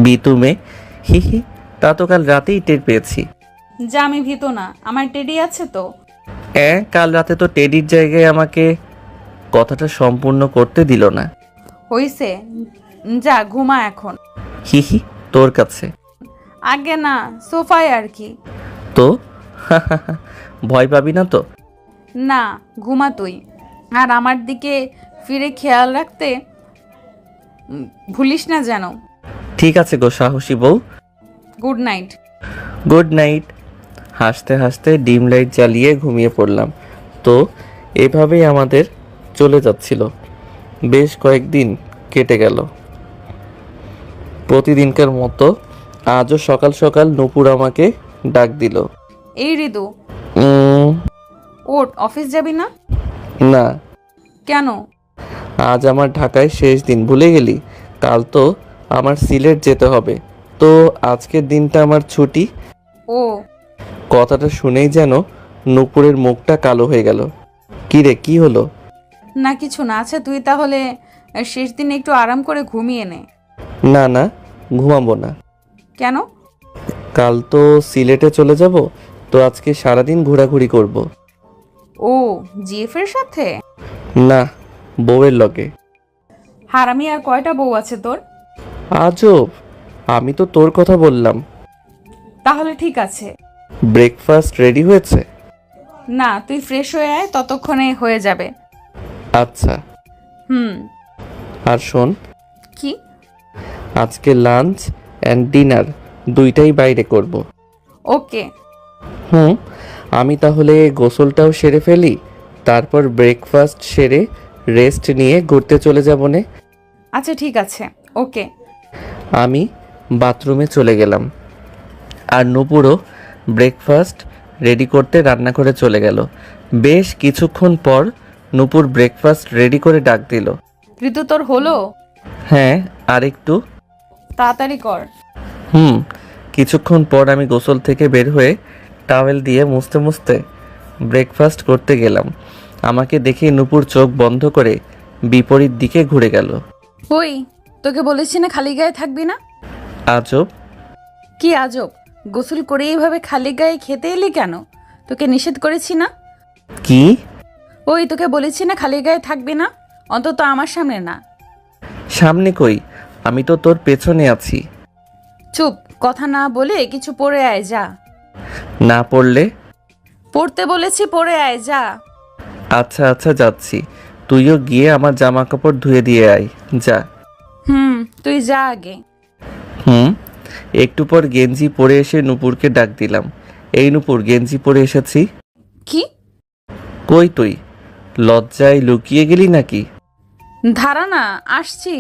ভীতু মেয়ে। হি, তা তো কাল রাতেই টের পেয়েছি। যা, আমি ভীতু না, আমার টেডি আছে তো। কাল রাতে তো টেডির জায়গায় আমাকে কথাটা সম্পূর্ণ করতে দিল না। হইছে, যা ঘুমা এখন। হি, তোর কাছে। আগে না, সোফায় আর কি। তো ভয় পাবি না তো? না, ঘুমা তুই। আর আমার দিকে ফিরে খেয়াল রাখতে ভুলিস না যেন। ঠিক আছে গো সাহসী বউ। Good night. Good night. হাসতে হাসতে ডিম লাইট জ্বালিয়ে ঘুমিয়ে পড়লাম। তো এভাবেই আমাদের চলে যাচ্ছিল। বেশ কয়েকদিন কেটে গেল। প্রতিদিনকার মতো আজও সকাল সকাল নূপুর আমাকে ডাক দিল। এই ঋতু, উম, ওঠ, অফিস যাবি না? না, কেন? আজ আমার ঢাকায় শেষ দিন, ভুলে গেলি? কাল তো আমার সিলেট যেতে হবে, তো আজকের দিনটা আমার ছুটি। ও, কথাটা শুনেই যেন নূপুরের মুখটা কালো হয়ে গেল। কি রে, কি হলো? না কিছু না। আচ্ছা তুই তাহলে শেষ দিনে একটু আরাম করে ঘুমিয়ে নে। না না, ঘুমাবো না। কেন? কাল তো সিলেটে চলে যাব, তো আজকে সারাদিন ঘোরাঘুরি করব। ও, জিএফ এর সাথে? না, বউয়ের লগে। হারামি, আর কয়টা বউ আছে তোর? আজব, আমি তো তোর কথা বললাম। তাহলে ঠিক আছে। ব্রেকফাস্ট রেডি হয়েছে? না, তুই ফ্রেশ হয়ে আয়, ততক্ষণে হয়ে যাবে। আচ্ছা। হুম। আর শোন, কি? আজকে লাঞ্চ অ্যান্ড ডিনার দুইটাই বাইরে করব। ওকে। হুম, আমি তাহলে গোসলটাও সেরে ফেলি, তারপর ব্রেকফাস্ট সেরে রেস্ট নিয়ে ঘুরতে চলে যাব নে। আচ্ছা ঠিক আছে, ওকে। আমি বাথরুমে চলে গেলাম, আর নূপুরও ব্রেকফাস্ট রেডি করতে রান্না করে চলে গেল। বেশ কিছুক্ষণ পর নূপুর ব্রেকফাস্ট রেডি করে ডাক দিল। ঋতু, তোর হলো? হ্যাঁ, আর একটু। তাড়াতাড়ি কর। কিছুক্ষণ পর আমি গোসল থেকে বের হয়ে টাওয়েল দিয়ে মুছতে মুছতে ব্রেকফাস্ট করতে গেলাম। আমাকে দেখে নূপুর চোখ বন্ধ করে বিপরীত দিকে ঘুরে গেল। ওই, তোকে বলেছি না খালি গায়ে থাকবি না? আজব। কি আজব? গোসল করে এইভাবে খালি গায়ে খেতে এলি কেন? তোকে নিষেধ করেছি না? কি? ওই, তোকে বলেছি না খালি গায়ে থাকবি না, অন্তত আমার সামনে না। সামনে কই, আমি তো তোর পেছনে আছি। চুপ, কথা না বলে কিছু পরে আয়, যা। না পড়লে? পড়তে বলেছি, পরে আয়, যা। আচ্ছা আচ্ছা, যাচ্ছি। তুইও গিয়ে আমার জামা কাপড় ধুয়ে দিয়ে আয়, যা। তুই যা আগে। একটু পর গেঞ্জি পরে এসে নূপুরকে ডাক দিলাম। এই নূপুর, গেঞ্জি পরে এসেছি। কি? কই তুই? লজ্জায় লুকিয়ে গেলি নাকি? ধারা না, আসছি।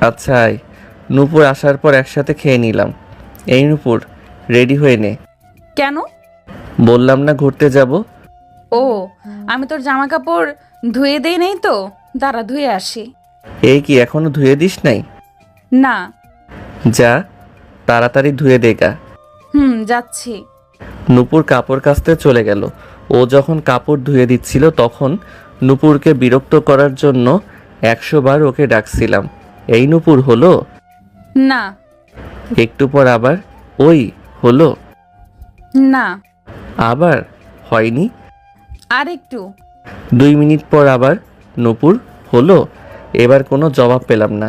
আচ্ছা আয়। নূপুর আসার পর একসাথে খেয়ে নিলাম। এই নূপুর, রেডি হয়ে নে। কেন? বললাম না ঘুরতে যাব। ও, আমি তোর জামা কাপড় ধুয়ে দেই নাই তো, দাঁড়া ধুয়ে আসি। এই কি, এখনো ধুয়ে দিস নাই? না। যা, তাড়াতাড়ি ধুয়ে দেগা। যাচ্ছি। নূপুর কাপড় কাচতে চলে গেল। ও যখন কাপড় ধুয়ে দিচ্ছিল তখন নূপুরকে বিরক্ত করার জন্য 100 বার ওকে ডাকছিলাম, এই নূপুর, হলো? না। একটু পর আবার, ওই, হলো? না। আবার হয়নি। আর একটু। 2 মিনিট পর আবার, নূপুর, হলো? এবার কোনো জবাব পেলাম না।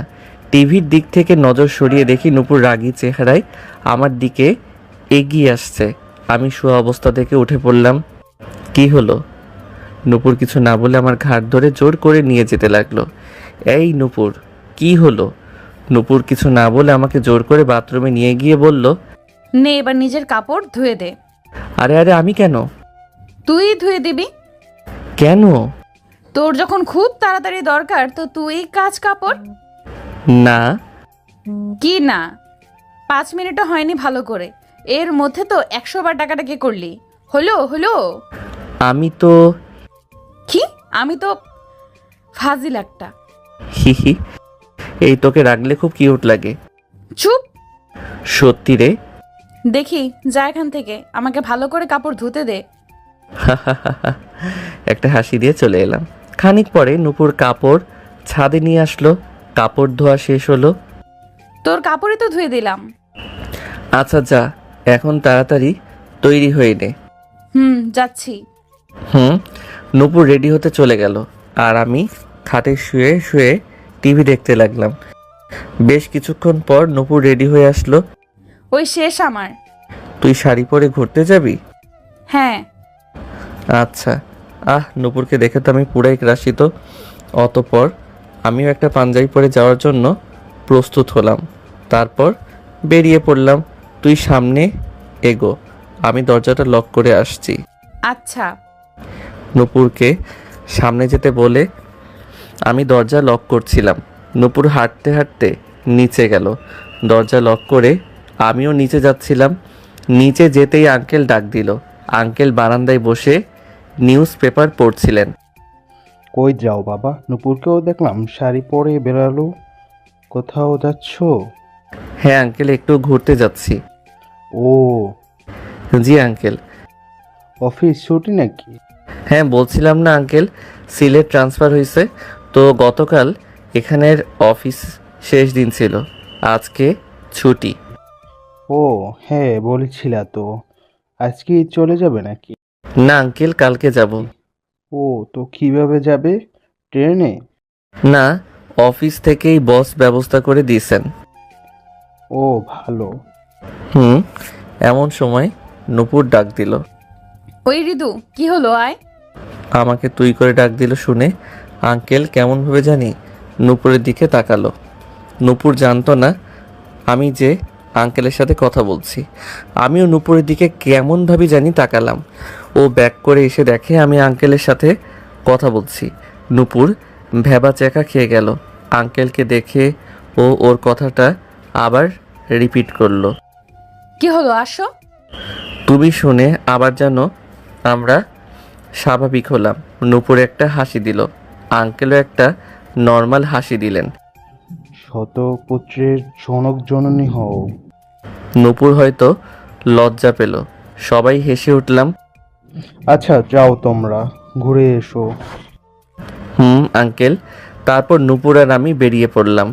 টিভির দিক থেকে নজর সরিয়ে দেখি নূপুর রাগী চেহারায় আমার দিকে এগিয়ে আসছে। আমি শোয়া অবস্থা থেকে উঠে পড়লাম। কি হলো? নূপুর কিছু না বলে আমার ঘাড় ধরে জোর করে নিয়ে যেতে লাগলো। এই নূপুর, কি হলো? নূপুর কিছু না বলে আমাকে জোর করে বাথরুমে নিয়ে গিয়ে বলল, নে এবার নিজের কাপড় ধুয়ে দে। আরে আরে, আমি কেন? তুই ধুয়ে দিবি। কেন? তোর যখন খুব তাড়াতাড়ি দরকার, তো তুই কাচ কাপড়। না। কি না? 5 মিনিটও হয়নি ভালো করে, এর মধ্যে তো 100 বার টাকাটাকে করলি। হলো হলো? আমি তো কি? আমি তো ফাজিল একটা। হিহি, এই তোকে রাখলে খুব কিউট লাগে। চুপ। সত্যি রে। দেখি, যা এখান থেকে, আমাকে ভালো করে কাপড় ধুতে দে। একটা হাসি দিয়ে চলে এলাম। খানিক পরে নূপুর কাপড় ছাদে নিয়ে আসলো। কাপড় ধোয়া শেষ হলো। তোর কাপড়ই তো ধুয়ে দিলাম। আচ্ছা যা, এখন তাড়াতাড়ি তৈরি হয়ে নে। যাচ্ছি। নূপুর রেডি হতে চলে গেল, আর আমি খাটে শুয়ে শুয়ে টিভি দেখতে লাগলাম। বেশ কিছুক্ষণ পর নূপুর রেডি হয়ে আসলো। ওই শেষ আমার। তুই শাড়ি পরে ঘুরতে যাবি? হ্যাঁ। আচ্ছা। নূপুরকে দেখে তো আমি পুরাই গ্রাসিত। অতঃপর আমিও একটা পাঞ্জাবি পরে যাওয়ার জন্য প্রস্তুত হলাম। তারপর বেরিয়ে পড়লাম। তুই সামনে এগো, আমি দরজাটা লক করে আসছি। আচ্ছা। নূপুরকে সামনে যেতে বলে আমি দরজা লক করছিলাম। নূপুর হাঁটতে হাঁটতে নিচে গেল। দরজা লক করে আমিও নিচে যাচ্ছিলাম। নিচে যেতেই আঙ্কেল ডাক দিল। আঙ্কেল বারান্দায় বসে নিউজ পেপার পড়ছিলেন। কই যাও বাবা? নূপুরকেও দেখলাম শাড়ি পরে বেরালো। কোথাও যাচ্ছ? হ্যাঁ আঙ্কেল, একটু ঘুরতে যাচ্ছি। ও, জি আঙ্কেল। অফিস ছুটি নাকি? হ্যাঁ বলছিলাম না আঙ্কেল, সিলেট ট্রান্সফার হয়েছে তো গতকাল এখানের অফিস শেষ দিন ছিল, আজকে ছুটি। ও হ্যাঁ, বলেছিলা তো। আজকে চলে যাবে নাকি? না আঙ্কেল, কালকে যাব। ও, তো কিভাবে যাবে? ট্রেনে? না, অফিস থেকেই বস ব্যবস্থা করে দিয়েছেন। ও ভালো। এমন সময় নূপুর ডাক দিল। ওই রিদু, কি হলো? আয়। আমাকে তুই করে ডাক দিল শুনে আঙ্কেল কেমনভাবে জানি নূপুরের দিকে তাকালো। নূপুর জানতো না আমি যে আঙ্কেলের সাথে কথা বলছি। আমিও নূপুরের দিকে কেমনভাবে জানি তাকালাম। ও ব্যাক করে এসে দেখে আমি আঙ্কেলের সাথে কথা বলছি। নূপুর ভ্যাবা চেকা খেয়ে গেল। আঙ্কেলকে দেখে ও ওর কথাটা আবার রিপিট করলো। কি হলো? আসো। তুমি শুনে আবার যেন আমরা স্বাভাবিক হলাম। নূপুর একটা হাসি দিল। আঙ্কেলও একটা নর্মাল হাসি দিলেন। শতপুত্রের জনক জননী হও। নূপুর হয়তো লজ্জা পেল। সবাই হেসে উঠলাম। আচ্ছা যাও, তোমরা ঘুরে এসো। আঙ্কেল। তারপর নূপুর আর আমি বেরিয়ে পড়লাম।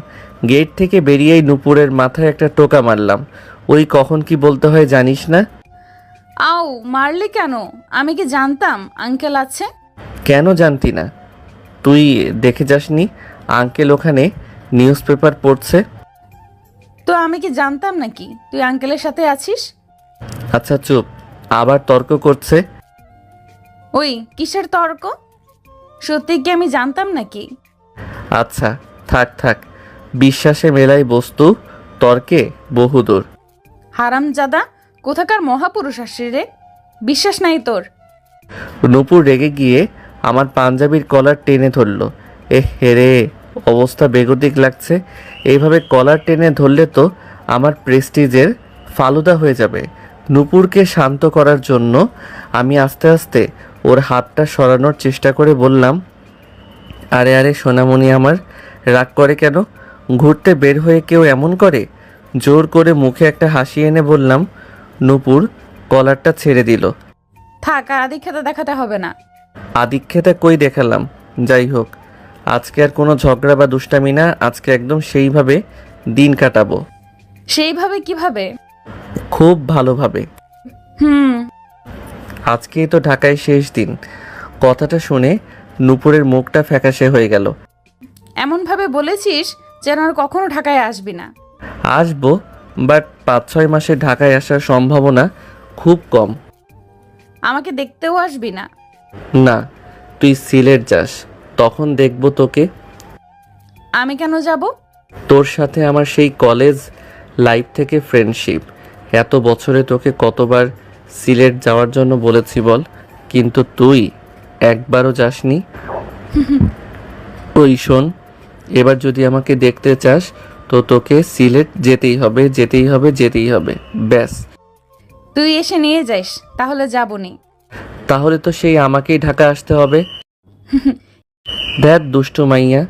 গেট থেকে বেরিয়েই নূপুরের মাথায় একটা টোকা মারলাম। ওই কখন কি বলতে হয় জানিস না? আও, মারলি কেন? আমি কি জানতাম আঙ্কেল আছে? কেন জানতি না? তুই দেখে যাসনি আঙ্কেল ওখানে নিউজ পেপার পড়ছে? তো আমি কি জানতাম নাকি তুই আঙ্কেলের সাথে আছিস? আচ্ছা চুপ, আবার তর্ক করছে। ওই কিসের তর্ক? সত্যি কি আমি জানতাম নাকি? আচ্ছা থাক থাক, বিশ্বাসে মেলাই বস্তু, তর্কে বহুদূর। হারামজাদা, কোথাকার মহাপুরুষ আসছে রে? বিশ্বাস নাই তোর? নূপুর রেগে গিয়ে আমার পাঞ্জাবির কলার টেনে ধরলো। হেরে, অবস্থা বেগতিক লাগছে। এইভাবে কলার টেনে ধরলে তো আমার প্রেস্টিজের ফালুদা হয়ে যাবে। নূপুরকে শান্ত করার জন্য আমি আস্তে আস্তে ওর হাতটা সরানোর চেষ্টা করে বললাম, আরে আরে সোনামণি আমার, রাগ করে কেন? ঘুরতে বের হয়ে কেউ এমন করে? জোর করে মুখে একটা হাসি এনে বললাম। নূপুর কলারটা ছেড়ে দিল। থাক, আর আদিক্ষেতা দেখাতে হবে না। আদিক্ষেতা কই দেখালাম? যাই হোক, আজকে আর কোনো ঝগড়া বা দুষ্টামি না। আজকে একদম সেইভাবে দিন কাটাবো। সেইভাবে কিভাবে? খুব ভালোভাবে। হুম। আজকেই তো ঢাকায় শেষ দিন। কথাটা শুনে নূপুরের মুখটা ফ্যাকাশে হয়ে গেল। এমনভাবে বলেছিস যেন আর কখনো ঢাকায় আসবি না। আসবো, বাট 5-6 মাসে ঢাকায় আসার সম্ভাবনা খুব কম। আমাকে দেখতেও আসবি না? না, তুই সিলেট যাস, তখন দেখবো তোকে। আমি কেন যাব? তোর সাথে আমার সেই কলেজ লাইফ থেকে ফ্রেন্ডশিপ। এত বছরে তোকে কতবার সিলেট যাওয়ার জন্য বলেছি বল, কিন্তু তুই একবারও যাসনি। ওই শোন, এবার যদি আমাকে দেখতে চাস তো তোকে সিলেট যেতেই হবে, যেতেই হবে, যেতেই হবে, ব্যাস। তুই এসে নিয়ে যাইস, তাহলে যাবনি। তাহলে তো সেই আমাকেই ঢাকা আসতে হবে। দেখ দুষ্টু মাইয়া।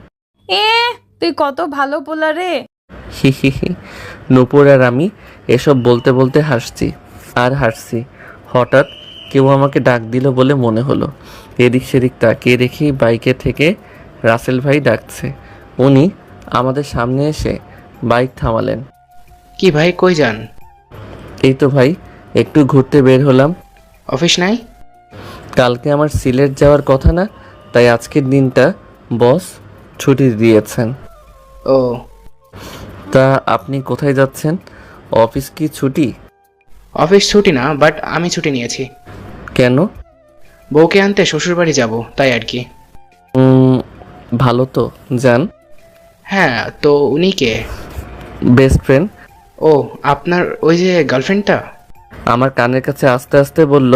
এ, তুই কত ভালো পোলা রে। হি হি হি। নূপুর আর আমি এসব বলতে বলতে হাসছি আর হাসছি। হঠাৎ কেউ আমাকে ডাক দিল বলে মনে হলো। এদিক সেদিক তাকিয়ে দেখি বাইকে থেকে রাসেল ভাই ডাকছে। উনি আমাদের সামনে এসে বাইক থামালেন। কি ভাই, কই যান? এই তো ভাই, একটু ঘুরতে বের হলাম। অফিস নাই? কালকে আমার সিলেট যাওয়ার কথা না, তাই আজকের দিনটা বস ছুটি দিয়েছেন। ও, তা আপনি কোথায় যাচ্ছেন? অফিস কি ছুটি? অফিস ছুটি না, বাট আমি ছুটি নিয়েছি। কেন? বউকে আনতে শ্বশুরবাড়ি যাব, তাই আর কি। ভালো তো, যান। হ্যাঁ, তো উনি কে? Best friend. ও, আপনার ওই যে গার্লফ্রেন্ডটা? আমার কানের কাছে আস্তে আস্তে বলল।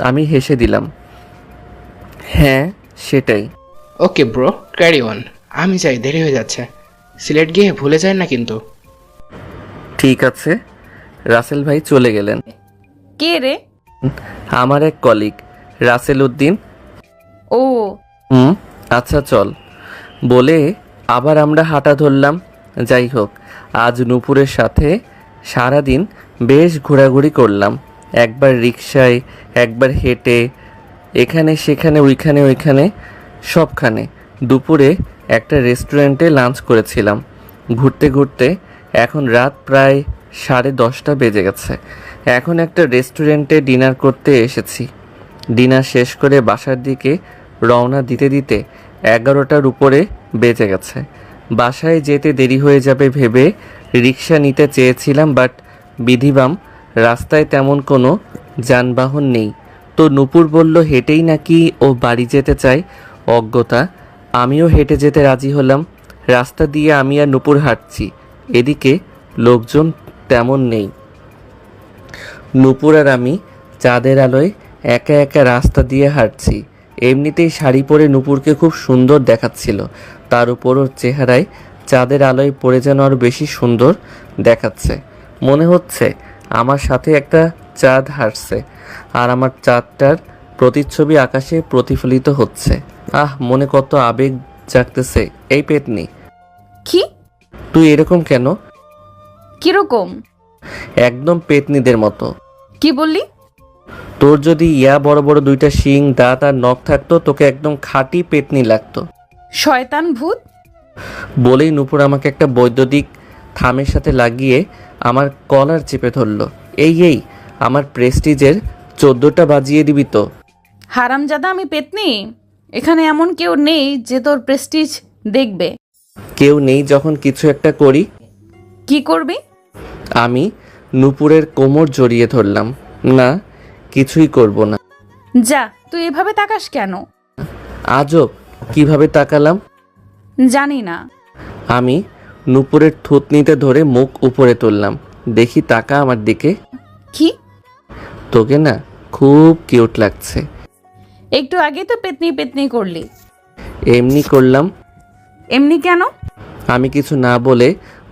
আমি হেসে দিলাম। হ্যাঁ, সেটাই। Okay bro, carry on. আমি যাই, দেরি হয়ে যাচ্ছে। সিলেট গিয়ে ভুলে যায় না কিন্তু। ঠিক আছে। রাসেল ভাই চলে গেলেন। কে রে? আমার এক কলিগ, রাসেল উদ্দিন। ও, আচ্ছা চল বলে আবার আমরা হাঁটা ধরলাম। যাই হোক, আজ নূপুরের সাথে সারাদিন বেশ ঘোরাঘুরি করলাম। একবার রিকশায়, একবার হেঁটে, এখানে সেখানে ওইখানে সবখানে। দুপুরে একটা রেস্টুরেন্টে লাঞ্চ করেছিলাম। ঘুরতে ঘুরতে এখন রাত প্রায় 10:30 বেজে গেছে। এখন একটা রেস্টুরেন্টে ডিনার করতে এসেছি। ডিনার শেষ করে বাসার দিকে রওনা দিতে দিতে 11টার উপরে বেজে গেছে। বাসায় যেতে দেরি হয়ে যাবে ভেবে রিক্সা নিতে চেয়েছিলাম, বাট বিধিবাম রাস্তায় তেমন কোনো যানবাহন নেই। তো নূপুর বলল হেঁটেই নাকি ও বাড়ি যেতে চায়। অজ্ঞতা, আমিও হেঁটে যেতে রাজি হলাম। রাস্তা দিয়ে আমি আর নূপুর হাঁটছি। এদিকে লোকজন তেমন নেই। নূপুর আর আমি চাঁদের আলোয় একা একা রাস্তা দিয়ে হাঁটছি। এমনিতেই শাড়ি পরে নূপুরকে খুব সুন্দর দেখাচ্ছিল। তার উপর ওর চেহারায় চাঁদের আলোয় পড়ে যেন আরও বেশি সুন্দর দেখাচ্ছে। মনে হচ্ছে আমার সাথে একটা চাঁদ হাঁটছে, আর আমার চাঁদটার প্রতিচ্ছবি আকাশে প্রতিফলিত হচ্ছে। মনে কত আবেগ জাগতেছে। এই পেতনি, কি? তুই এরকম কেন? কিরকম? একদম পেতনিদের মতো। কি বললি? তোর যদি বড় বড় দুইটা শিং, দাঁত আর নখ থাকতো, তোকে একদম খাঁটি পেতনি লাগতো। শয়তান ভূত! বলেই নূপুর আমাকে একটা বৈদ্যুতিক থামের সাথে লাগিয়ে আমার কলার চেপে ধরলো। এই আমার প্রেস্টিজের 14টা বাজিয়ে দিবি তো? হারামজাদা, আমি পেতনি? এখানে এমন কেউ নেই যে তোর প্রেস্টিজ দেখবে। কেউ নেই যখন কিছু একটা করি। কি করবি? আমি নূপুরের কোমর জড়িয়ে ধরলাম। না, কিছুই করব না। যা, তুই এভাবে তাকাস কেন? আজব, কিভাবে তাকালাম? জানি না। আমি নূপুরের থুতনিতে ধরে মুখ উপরে তুললাম। দেখি, তাকা আমার দিকে। কি? তোকে না খুব কিউট লাগছে। একটু আগে তো পেতনি পেতনি করলি। এমনি করলাম। এমনি কেন? আমি কিছু না বলে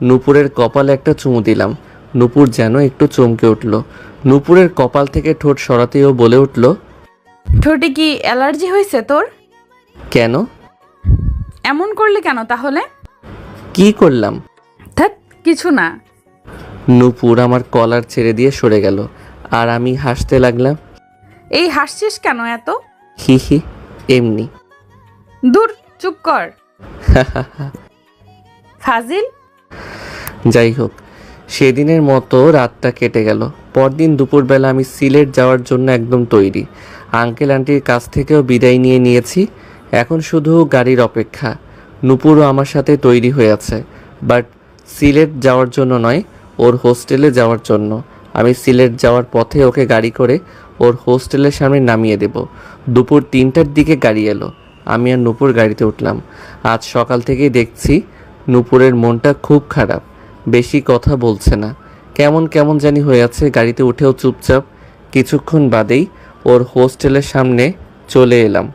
নূপুরের কপালে একটা চুমু দিলাম। নূপুর যেন একটু চমকে উঠল। নূপুরের কপাল থেকে ঠোঁট সরাতেও বলে উঠল, ঠোঁটে কি অ্যালার্জি হয়েছে তোর? কেন? এমন করলি কেন তাহলে? কি করলাম? ধ্যাৎ, কিছু না। নূপুর আমার কলার ছেড়ে দিয়ে সরে গেল, আর আমি হাসতে লাগলাম। এই হাসছিস কেন এত? হি, এমনি। দূর, চুপ কর। ফাজিল। যাই হোক, সেদিনের মতো রাতটা কেটে গেল। পরদিন দুপুরবেলা আমি সিলেট যাওয়ার জন্য একদম তৈরি। আঙ্কেল আন্টির কাছ থেকেও বিদায় নিয়ে নিয়েছি। এখন শুধু গাড়ির অপেক্ষা। নূপুরও আমার সাথে তৈরি হয়ে আছে, বাট সিলেট যাওয়ার জন্য নয়, ওর হোস্টেলে যাওয়ার জন্য। আমি সিলেট যাওয়ার পথে ওকে গাড়ি করে ওর হোস্টেলের সামনে নামিয়ে দেব। দুপুর 3টার দিকে গাড়ি এলো। আমি আর নূপুর গাড়িতে উঠলাম। আজ সকাল থেকেই দেখছি নূপুরের মনটা খুব খারাপ। বেশি কথা বলছে না, কেমন কেমন জানি হয়ে আছে। গাড়িতে উঠেও চুপচাপ। কিছুক্ষণ বাদেই ওর হোস্টেলের সামনে চলে এলাম।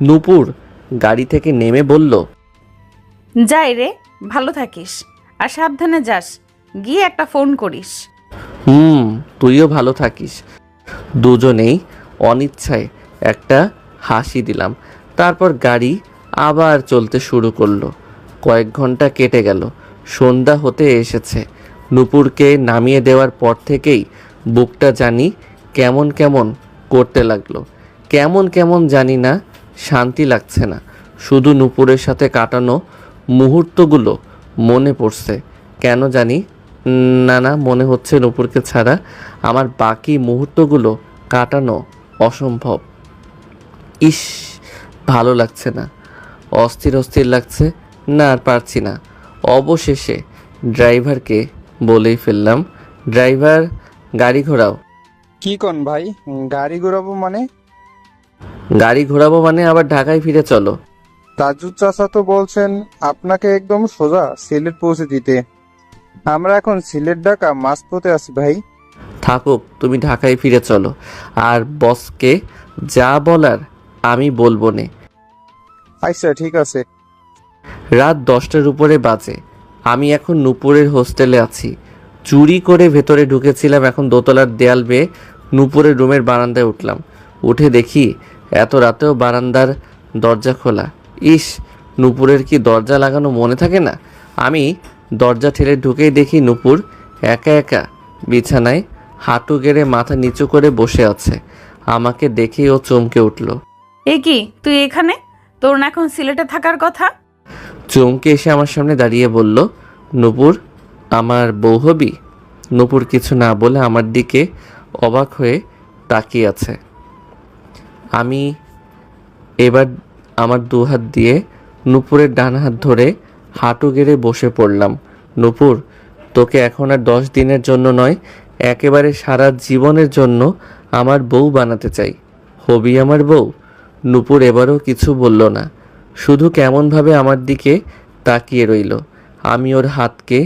নূপুর গাড়ি থেকে নেমে বলল, যাই রে, ভালো থাকিস আর সাবধানে যাস। গিয়ে একটা ফোন করিস। তুইও ভালো থাকিস। দুজনেই অনিচ্ছায় একটা হাসি দিলাম। তারপর গাড়ি আবার চলতে শুরু করলো। কয়েক ঘন্টা কেটে গেল। সন্ধ্যা হতে এসেছে। নূপুরকে নামিয়ে দেওয়ার পর থেকেই বুকটা জানি কেমন কেমন করতে লাগলো। কেমন জানি না, শান্তি লাগছে না। শুধু নূপুরের সাথে কাটানো মুহূর্তগুলো মনে পড়ছে। কেন জানি না মনে হচ্ছে নূপুরকে ছাড়া আমার বাকি মুহূর্তগুলো কাটানো অসম্ভব। ইস, ভালো লাগছে না, অস্থির লাগছে। না আর পারছি না। অবশেষে ড্রাইভারকে বলেই ফেললাম। ড্রাইভার, গাড়ি ঘোরাও। কি কন ভাই, গাড়ি ঘোরাবো মানে? গাড়ি ঘোরাবো মানে আবার ঢাকায় ফিরে চলো। তাজুদ চাচা তো বলছেন আপনাকে একদম সোজা সিলেট পৌঁছে দিতে। আমরা এখন সিলেট ঢাকা মাঝপথে আছি ভাই। থাকুক, তুমি ঢাকায় ফিরে চলো। আর বসকে যা বলার আমি বলবো নে। আচ্ছা ঠিক আছে। রাত 10টার উপরে বাজে। আমি এখন নূপুরের হোস্টেলে আছি। চুরি করে ভেতরে ঢুকেছিলাম, এখন দোতলার দেয়াল বেয়ে নূপুরের রুমের বারান্দায় উঠলাম। উঠে দেখি এত রাতেও বারান্দার দরজা খোলা। ইস, নূপুরের কি দরজা লাগানো মনে থাকে না? আমি দরজা ঠেলে ঢুকেই দেখি নূপুর একা একা বিছানায় হাঁটু গেড়ে মাথা নিচু করে বসে আছে। আমাকে দেখেই ও চমকে উঠল। এ কি, তুই এখানে? তোর না এখন সিলেটে থাকার কথা? চমকে এসে আমার সামনে দাঁড়িয়ে বলল, নূপুর আমার বউ হবি? নূপুর কিছু না বলে আমার দিকে অবাক হয়ে তাকিয়ে আছে। আমি এবার আমার দুহাত দিয়ে নূপুরের ডান হাত ধরে হাঁটু গেড়ে বসে পড়লাম। নূপুর, তোকে এখন আর 10 দিনের জন্য নয়, একেবারে সারা জীবনের জন্য আমার বউ বানাতে চাই। হবি আমার বউ? নূপুর এবারও কিছু বলল না, শুধু কেমনভাবে আমার দিকে তাকিয়ে রইল। আমি ওর হাতকে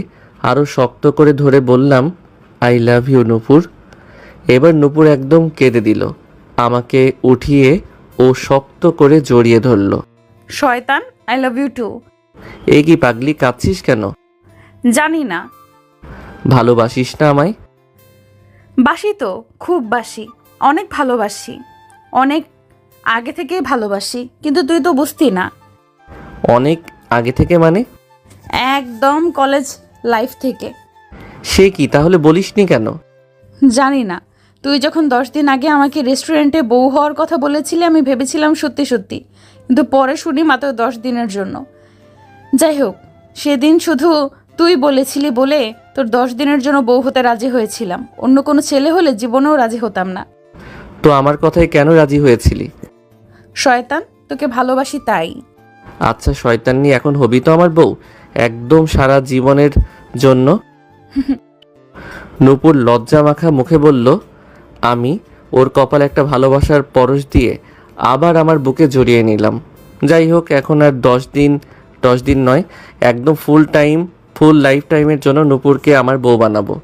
আরও শক্ত করে ধরে বললাম, আই লাভ ইউ নূপুর। এবার নূপুর একদম কেঁদে দিল। আমাকে উঠিয়ে ও শক্ত করে জড়িয়ে ধরল। শয়তান, আই লাভ ইউ টু। এই কি পাগলি, কাঁদছিস কেন? জানি না। ভালোবাসিস না আমায়? বাসি তো, খুব বাসি, অনেক ভালোবাসি, অনেক আগে থেকেই ভালোবাসি, কিন্তু তুই তো বুঝতি না। অনেক আগে থেকে মানে? একদম কলেজ লাইফ থেকে। সে কি, তাহলে বলিসনি কেন? জানি না, তুই যখন 10 দিন আগে আমাকে রেস্টুরেন্টে বউ হওয়ার কথা বলেছিলি আমি ভেবেছিলাম সত্যি সত্যি, কিন্তু পরে শুনি মাত্র 10 দিনের জন্য। যাই হোক, সেদিন শুধু তুই বলেছিলি বলে তোর 10 দিনের জন্য বউ হতে রাজি হয়েছিলাম। অন্য কোনো ছেলে হলে জীবনেও রাজি হতাম না। তো আমার কথায় কেন রাজি হয়েছিলি? শয়তান, তোকে ভালোবাসি তাই। আচ্ছা শয়তান্নি, এখন হবি তো আমার বউ একদম সারা জীবনের জন্য? নূপুর লজ্জা মাখা মুখে বলল। আমি ওর কপালে একটা ভালোবাসার পরশ দিয়ে আবার আমার বুকে জড়িয়ে নিলাম। যাই হোক, এখন আর 10 দিন নয়, একদম ফুল লাইফ টাইমের জন্য নূপুরকে আমার বউ বানাবো।